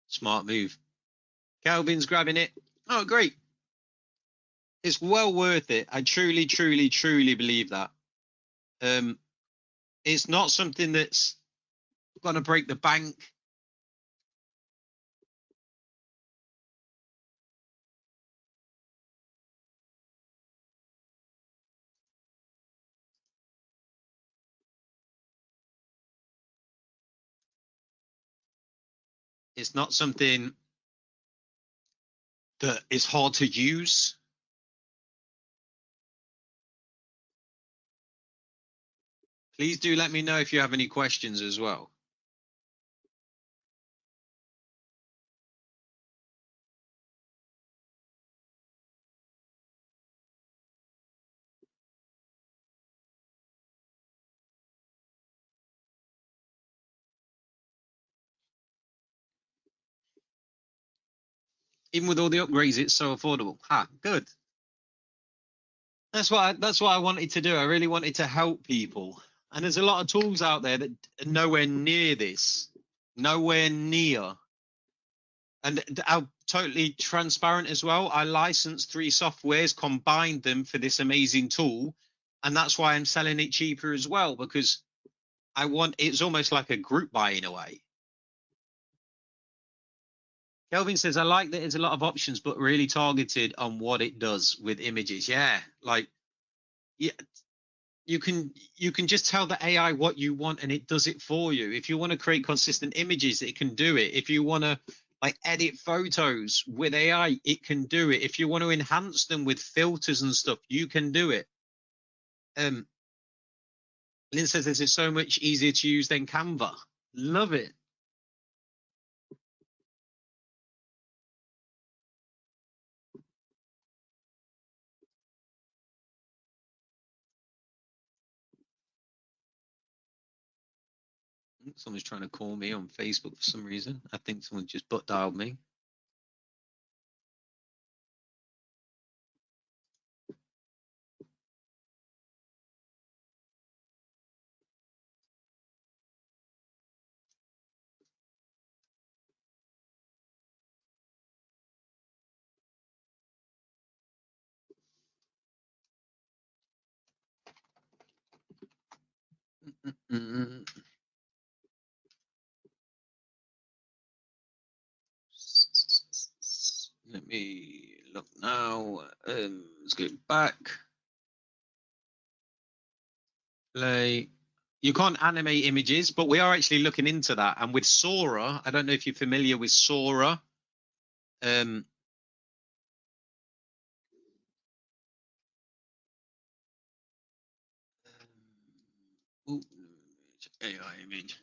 Smart move. Calvin's grabbing it. Oh, great. It's well worth it. I truly, truly, truly believe that. It's not something that's going to break the bank. It's not something that is hard to use. Please do let me know if you have any questions as well. Even with all the upgrades, it's so affordable. Good. That's what I wanted to do. I really wanted to help people. And there's a lot of tools out there that are nowhere near this. Nowhere near. And I'm totally transparent as well. I licensed 3 softwares, combined them for this amazing tool. And that's why I'm selling it cheaper as well, because it's almost like a group buy in a way. Kelvin says, I like that there's a lot of options, but really targeted on what it does with images. Yeah, like, yeah, you can just tell the AI what you want and it does it for you. If you want to create consistent images, it can do it. If you want to like edit photos with AI, it can do it. If you want to enhance them with filters and stuff, you can do it. Lynn says this is so much easier to use than Canva. Love it. Someone's trying to call me on Facebook for some reason. I think someone just butt dialed me. Let me look now. Let's go back. Play. You can't animate images, but we are actually looking into that. And with Sora, I don't know if you're familiar with Sora. AI image.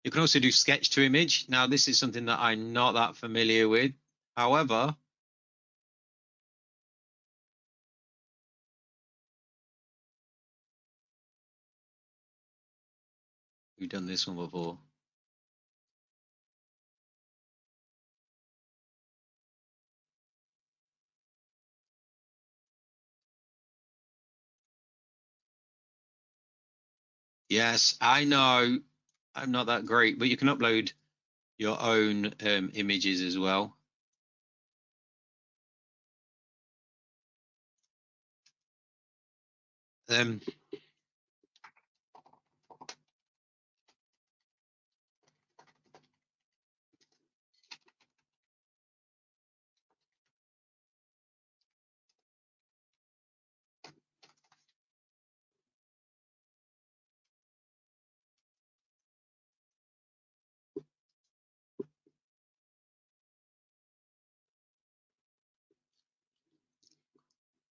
You can also do sketch to image. Now, this is something that I'm not that familiar with. However, we've done this one before. Yes, I know I'm not that great, but you can upload your own images as well.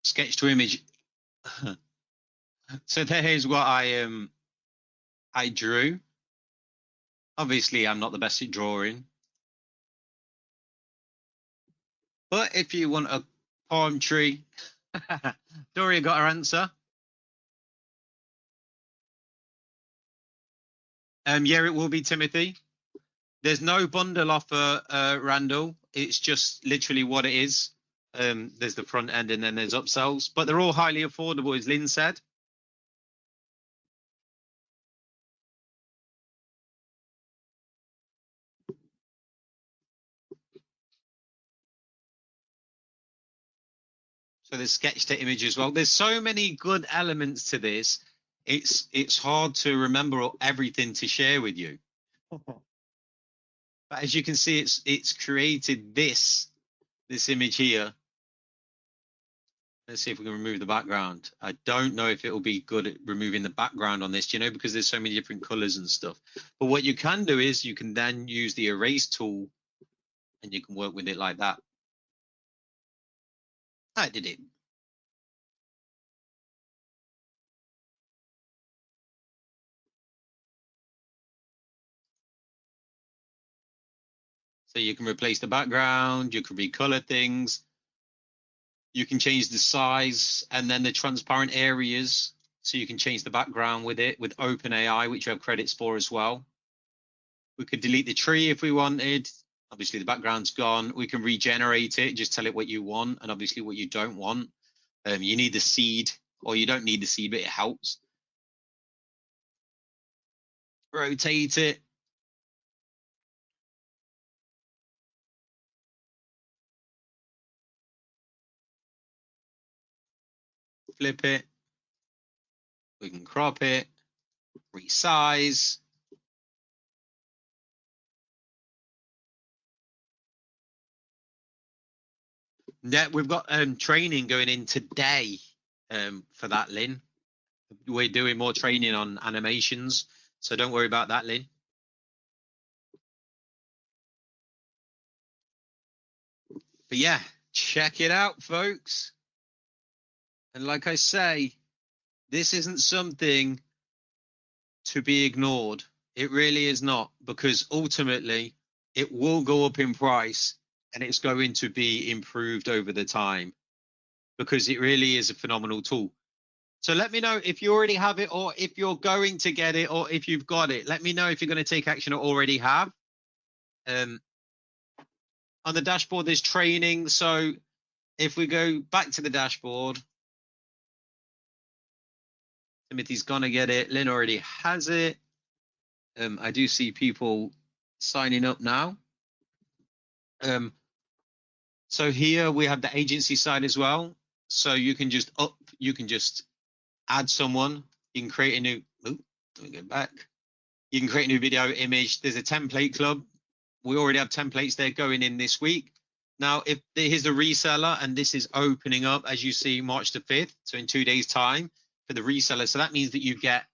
Sketch to image. So there's what I drew. Obviously, I'm not the best at drawing. But if you want a palm tree, Doria got her answer. Yeah, it will be Timothy. There's no bundle offer, Randall. It's just literally what it is. There's the front end and then there's upsells, but they're all highly affordable, as Lynn said. So there's sketch to image as well. There's so many good elements to this. It's hard to remember everything to share with you. But as you can see, it's created this image here. Let's see if we can remove the background. I don't know if it will be good at removing the background on this, you know, because there's so many different colors and stuff. But what you can do is you can then use the erase tool and you can work with it like that. I did it. So you can replace the background, you can recolor things, you can change the size and then the transparent areas. So you can change the background with it with OpenAI, which you have credits for as well. We could delete the tree if we wanted. Obviously the background's gone. We can regenerate it, just tell it what you want and obviously what you don't want. You need the seed, or you don't need the seed, but it helps. Rotate it. Flip it. We can crop it, resize. Yeah, we've got training going in today for that, Lynn. We're doing more training on animations, so don't worry about that, Lynn. But yeah, check it out, folks. And like I say, this isn't something to be ignored. It really is not, because ultimately it will go up in price and it's going to be improved over the time, because it really is a phenomenal tool. So let me know if you already have it, or if you're going to get it, or if you've got it. Let me know if you're going to take action or already have. On the dashboard, there's training. So if we go back to the dashboard, Timothy's going to get it. Lynn already has it. I do see people signing up now. So here we have the agency side as well. So you can just add someone. You can create a new, let me go back. You can create a new video image. There's a template club. We already have templates there going in this week. Now, if here's the reseller, and this is opening up, as you see, March the 5th. So in 2 days time for the reseller. So that means that you get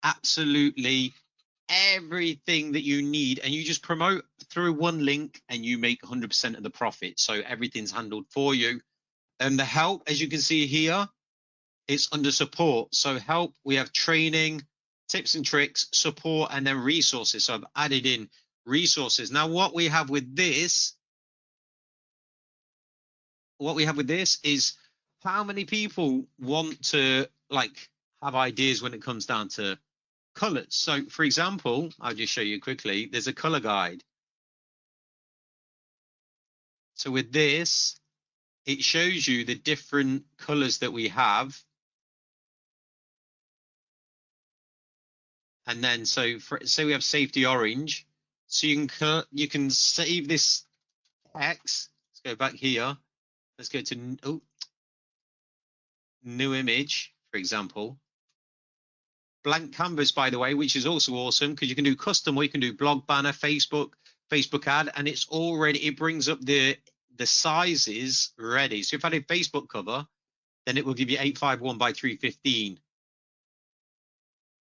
absolutely everything that you need, and you just promote through one link and you make 100% of the profit. So everything's handled for you. And the help, as you can see here, it's under support. So help, we have training, tips and tricks, support, and then resources. So I've added in resources. Now what we have with this is how many people want to have ideas when it comes down to colors. So for example, I'll just show you quickly, there's a color guide. So with this, it shows you the different colors that we have. And then so we have safety orange. So you can save this text. Let's go back here. Let's go to new image, for example. Blank canvas, by the way, which is also awesome, because you can do custom, or you can do blog banner, Facebook ad, and it brings up the sizes ready. So if I did Facebook cover, then it will give you 851 by 315.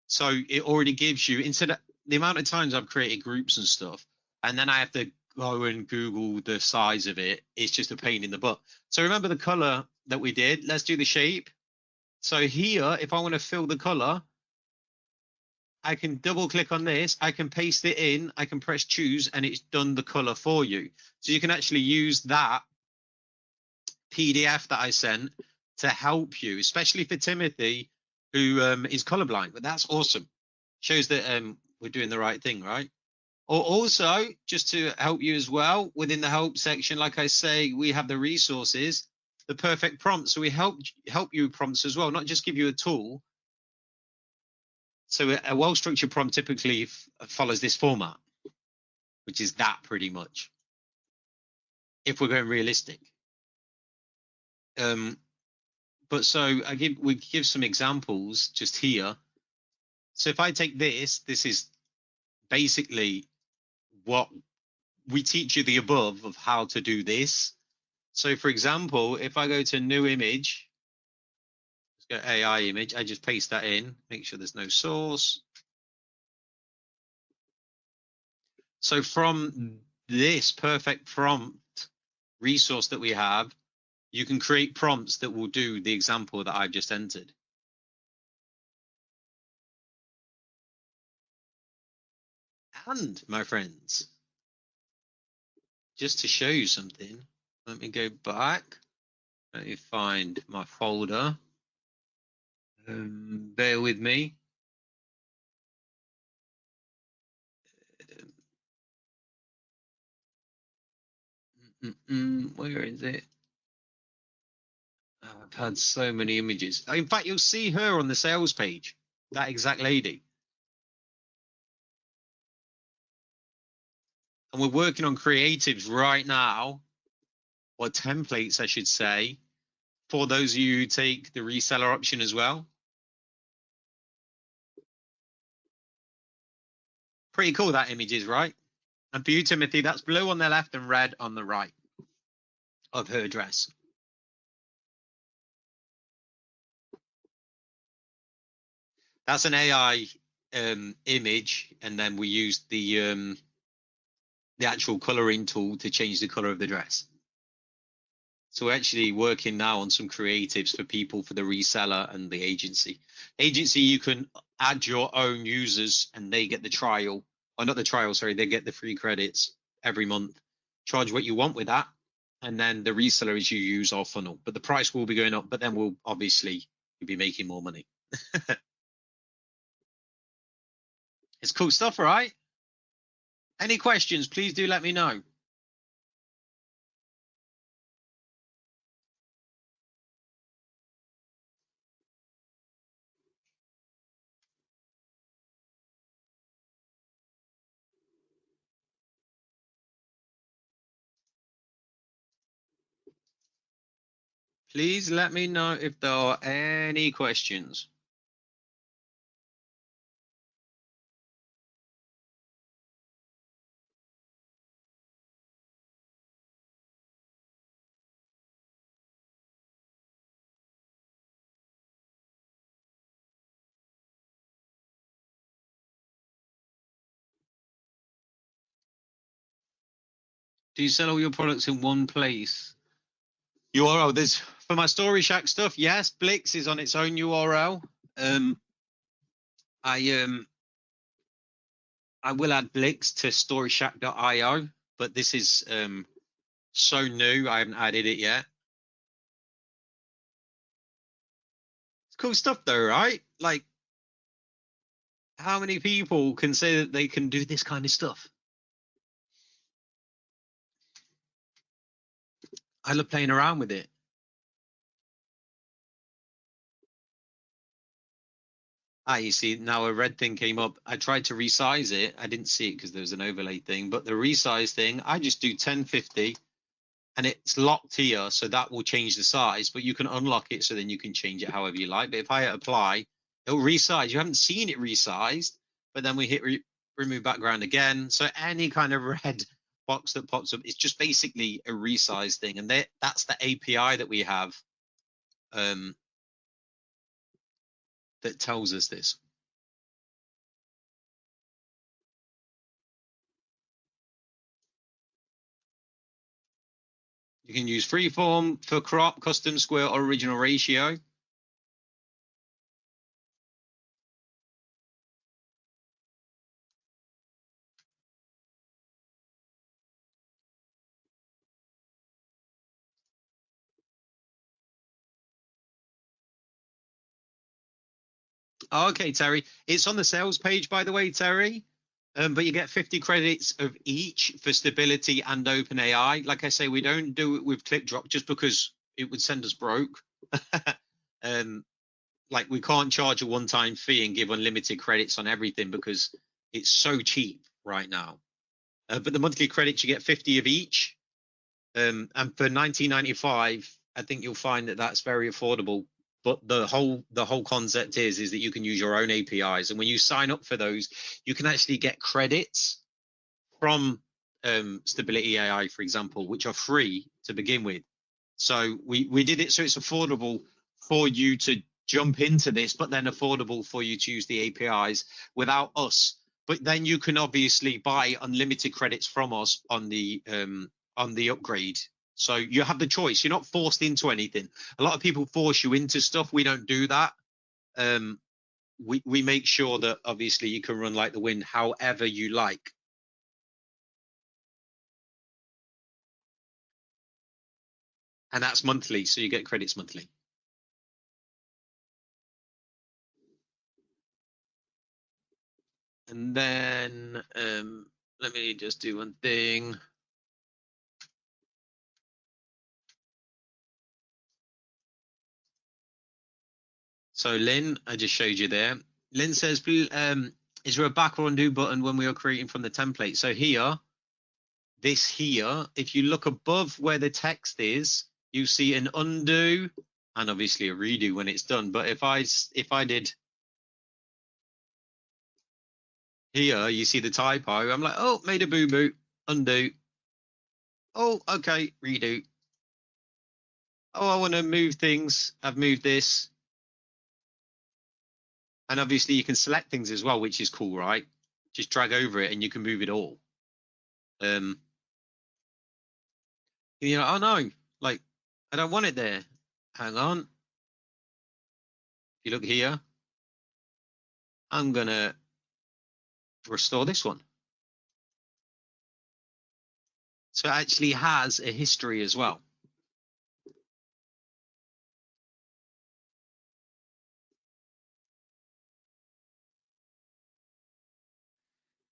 So it already gives you, instead of the amount of times I've created groups and stuff, and then I have to go and Google the size of it, it's just a pain in the butt. So remember the color that we did. Let's do the shape. So here, if I want to fill the color, I can double click on this, I can paste it in, I can press choose, and it's done the color for you. So you can actually use that PDF that I sent to help you, especially for Timothy, who is colorblind. But that's awesome. Shows that we're doing the right thing, right? Or also, just to help you as well, within the help section, like I say, we have the resources, the perfect prompts. So we help you prompts as well, not just give you a tool. So a well-structured prompt typically follows this format, which is that pretty much, if we're going realistic. But so we give some examples just here. So if I take this is basically what we teach you the above of how to do this. So for example, if I go to new image, let's go AI image, I just paste that in, make sure there's no source. So from this perfect prompt resource that we have, you can create prompts that will do the example that I've just entered. And my friends, just to show you something, let me go back. Let me find my folder. Bear with me. Where is it? Oh, I've had so many images. In fact, you'll see her on the sales page, that exact lady. And we're working on creatives right now, or templates, I should say, for those of you who take the reseller option as well. Pretty cool, that image is, right? And for you, Timothy, that's blue on the left and red on the right of her dress. That's an AI image, and then we used the actual coloring tool to change the color of the dress. So we're actually working now on some creatives for people, for the reseller and the agency. Agency, you can add your own users and they get the trial, or not the trial, sorry, they get the free credits every month. Charge what you want with that. And then the reseller is you use our funnel, but the price will be going up, but then we'll obviously you'll be making more money. It's cool stuff, right? Any questions, please do let me know. Please let me know if there are any questions. Do you sell all your products in one place? URL, there's for my Story Shack stuff. Yes, Blyx is on its own URL. I will add Blyx to storyshack.io, but this is so new. I haven't added it yet. It's cool stuff though, right? Like, how many people can say that they can do this kind of stuff? I love playing around with it. Ah, you see, now a red thing came up. I tried to resize it. I didn't see it because there was an overlay thing, but the resize thing, I just do 1050 and it's locked here. So that will change the size, but you can unlock it. So then you can change it however you like. But if I hit apply, it'll resize. You haven't seen it resized, but then we hit remove background again. So any kind of red box that pops up, it's just basically a resize thing. And that's the API that we have that tells us this. You can use freeform for crop, custom, square, or original ratio. Okay, Terry. It's on the sales page, by the way, Terry. But you get 50 credits of each for stability and OpenAI. Like I say, we don't do it with ClickDrop just because it would send us broke. Like we can't charge a one-time fee and give unlimited credits on everything because it's so cheap right now. But the monthly credits, you get 50 of each. And for 19.95, I think you'll find that that's very affordable. But the whole concept is that you can use your own APIs, and when you sign up for those, you can actually get credits from Stability AI, for example, which are free to begin with. So we did it so it's affordable for you to jump into this, but then affordable for you to use the APIs without us. But then you can obviously buy unlimited credits from us on the upgrade. So you have the choice. You're not forced into anything. A lot of people force you into stuff. We don't do that. We make sure that obviously you can run like the wind however you like. And that's monthly, so you get credits monthly. And then let me just do one thing. So Lynn, I just showed you there. Lynn says, is there a back or undo button when we are creating from the template? So here, this here, if you look above where the text is, you see an undo and obviously a redo when it's done. But if I did here, you see the typo. I'm like, oh, made a boo-boo, undo. Oh, okay, redo. Oh, I want to move things. I've moved this. And obviously you can select things as well, which is cool, right? Just drag over it and you can move it all. You know, oh no, like, I don't want it there. Hang on. If you look here, I'm going to restore this one. So it actually has a history as well.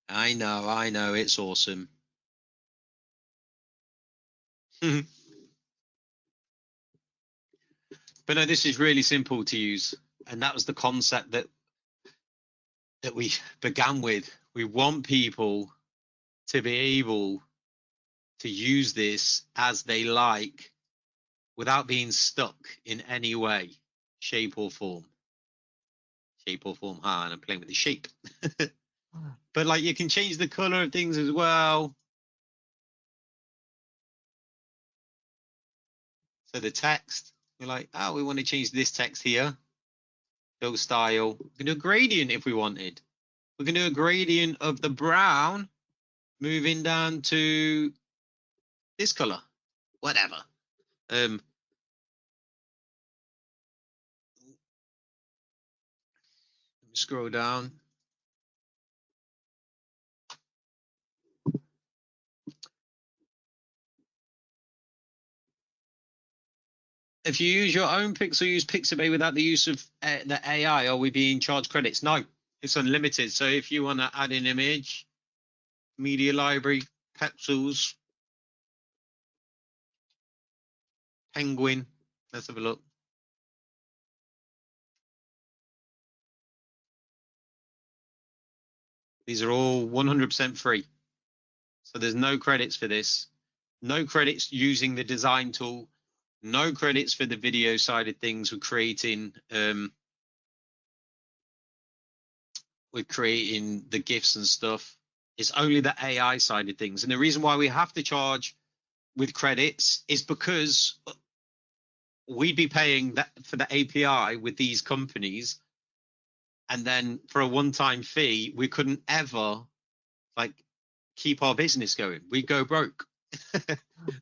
I know, it's awesome. But no, this is really simple to use. And that was the concept that we began with. We want people to be able to use this as they like without being stuck in any way, shape or form. And I'm playing with the shape. But like you can change the color of things as well. So the text, we're like, oh, we want to change this text here. Fill style. We can do a gradient if we wanted. We can do a gradient of the brown moving down to this color, whatever. Scroll down. If you use your own Pixel, use Pixabay without the use of the AI, are we being charged credits? No, it's unlimited. So if you want to add an image, media library, Pixels, Penguin, let's have a look. These are all 100% free. So there's no credits for this. No credits using the design tool. No credits for the video side of things with creating the GIFs and stuff. It's only the AI side of things. And the reason why we have to charge with credits is because we'd be paying that for the API with these companies. And then for a one-time fee, we couldn't ever like keep our business going. We'd go broke.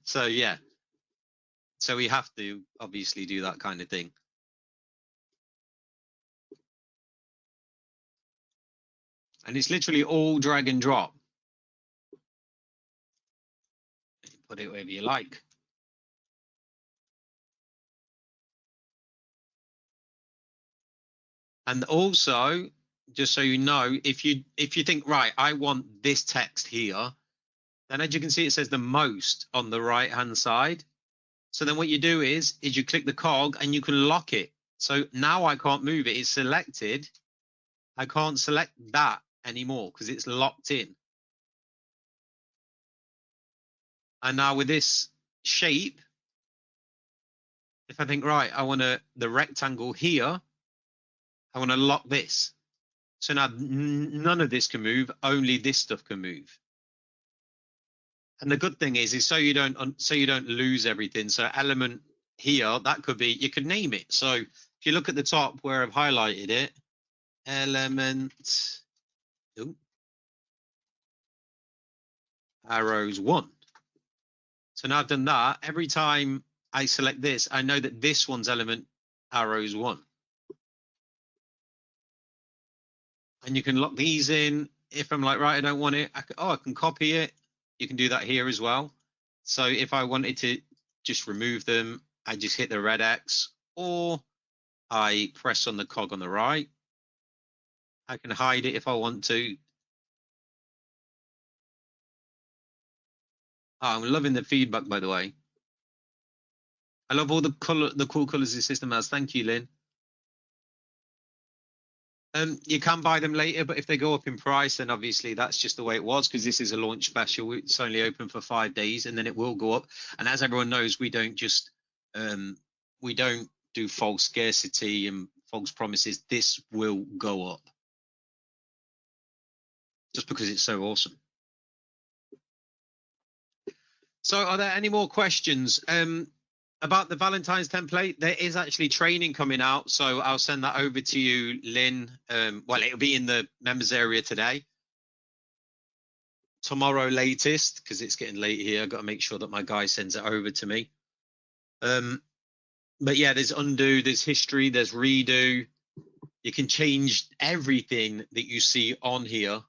So yeah. So we have to obviously do that kind of thing. And it's literally all drag and drop. Put it wherever you like. And also, just so you know, if you think, right, I want this text here, then as you can see, it says the most on the right-hand side. So then what you do is you click the cog and you can lock it. So now I can't move it. It's selected. I can't select that anymore because it's locked in. And now with this shape, if I think, right, I want the rectangle here, I want to lock this. So now none of this can move, only this stuff can move. And the good thing is so you don't lose everything. So element here, that could be, you could name it. So if you look at the top where I've highlighted it, element arrows 1. So now I've done that. Every time I select this, I know that this one's element arrows 1. And you can lock these in. If I'm like, right, I don't want it, I can copy it. You can do that here as well. So if I wanted to just remove them, I just hit the red X, or I press on the cog on the right. I can hide it if I want to. Oh, I'm loving the feedback, by the way. I love all the cool colors the system has. Thank you, Lynn. You can buy them later, but if they go up in price, then obviously that's just the way it was, because this is a launch special. It's only open for 5 days, and then it will go up. And as everyone knows, we don't just we don't do false scarcity and false promises. This will go up just because it's so awesome. So are there any more questions about the Valentine's template? There is actually training coming out, so I'll send that over to you, Lynn. Well, it'll be in the members area today. Tomorrow latest, because it's getting late here. I've got to make sure that my guy sends it over to me. But yeah, there's undo, there's history, there's redo. You can change everything that you see on here.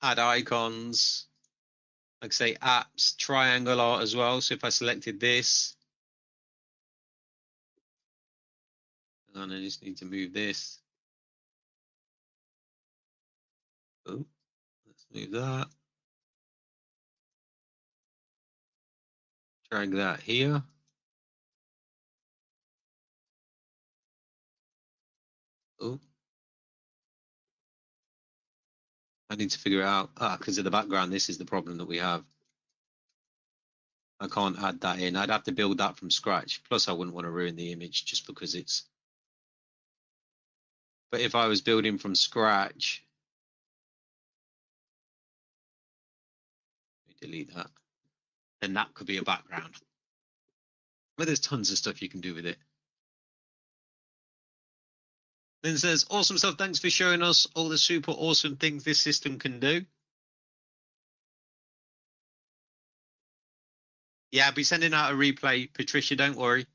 Add icons, like I say, apps, triangle art as well. So if I selected this, and I just need to move this. Oh, let's move that. Drag that here. Oh, I need to figure it out. Because of the background, this is the problem that we have. I can't add that in. I'd have to build that from scratch. Plus, I wouldn't want to ruin the image just because it's. But if I was building from scratch, let me delete that. Then that could be a background. But there's tons of stuff you can do with it. Then it says, awesome stuff. Thanks for showing us all the super awesome things this system can do. Yeah, I'll be sending out a replay, Patricia, don't worry.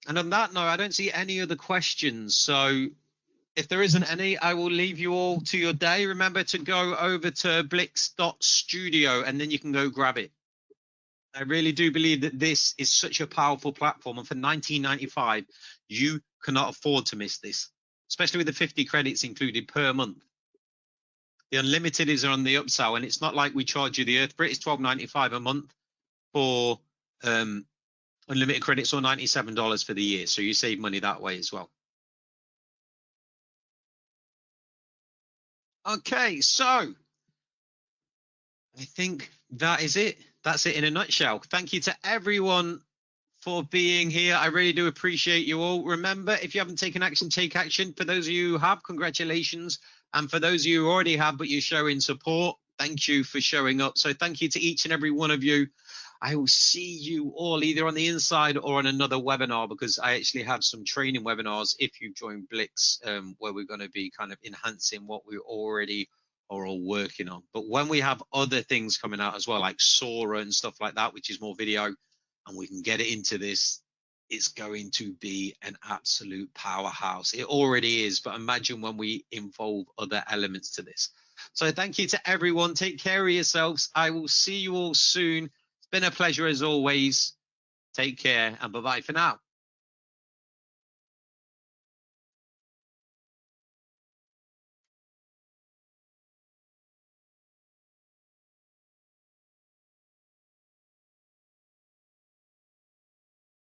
And on that note, I don't see any other questions. So if there isn't any, I will leave you all to your day. Remember to go over to Blyx.studio and then you can go grab it. I really do believe that this is such a powerful platform. And for $19.95, you cannot afford to miss this, especially with the 50 credits included per month. The unlimited is on the upsell, and it's not like we charge you the earth for it. It's $12.95 a month for unlimited credits, or $97 for the year. So you save money that way as well. Okay, so I think that is it. That's it in a nutshell. Thank you to everyone for being here. I really do appreciate you all. Remember, if you haven't taken action, take action. For those of you who have, congratulations. And for those of you who already have, but you're showing support, thank you for showing up. So thank you to each and every one of you. I will see you all either on the inside or on another webinar, because I actually have some training webinars if you join Blyx, where we're going to be kind of enhancing what we already are all working on. But when we have other things coming out as well, like Sora and stuff like that, which is more video, and we can get it into this, it's going to be an absolute powerhouse. It already is, but imagine when we involve other elements to this. So thank you to everyone. Take care of yourselves. I will see you all soon. It's been a pleasure as always. Take care and bye-bye for now.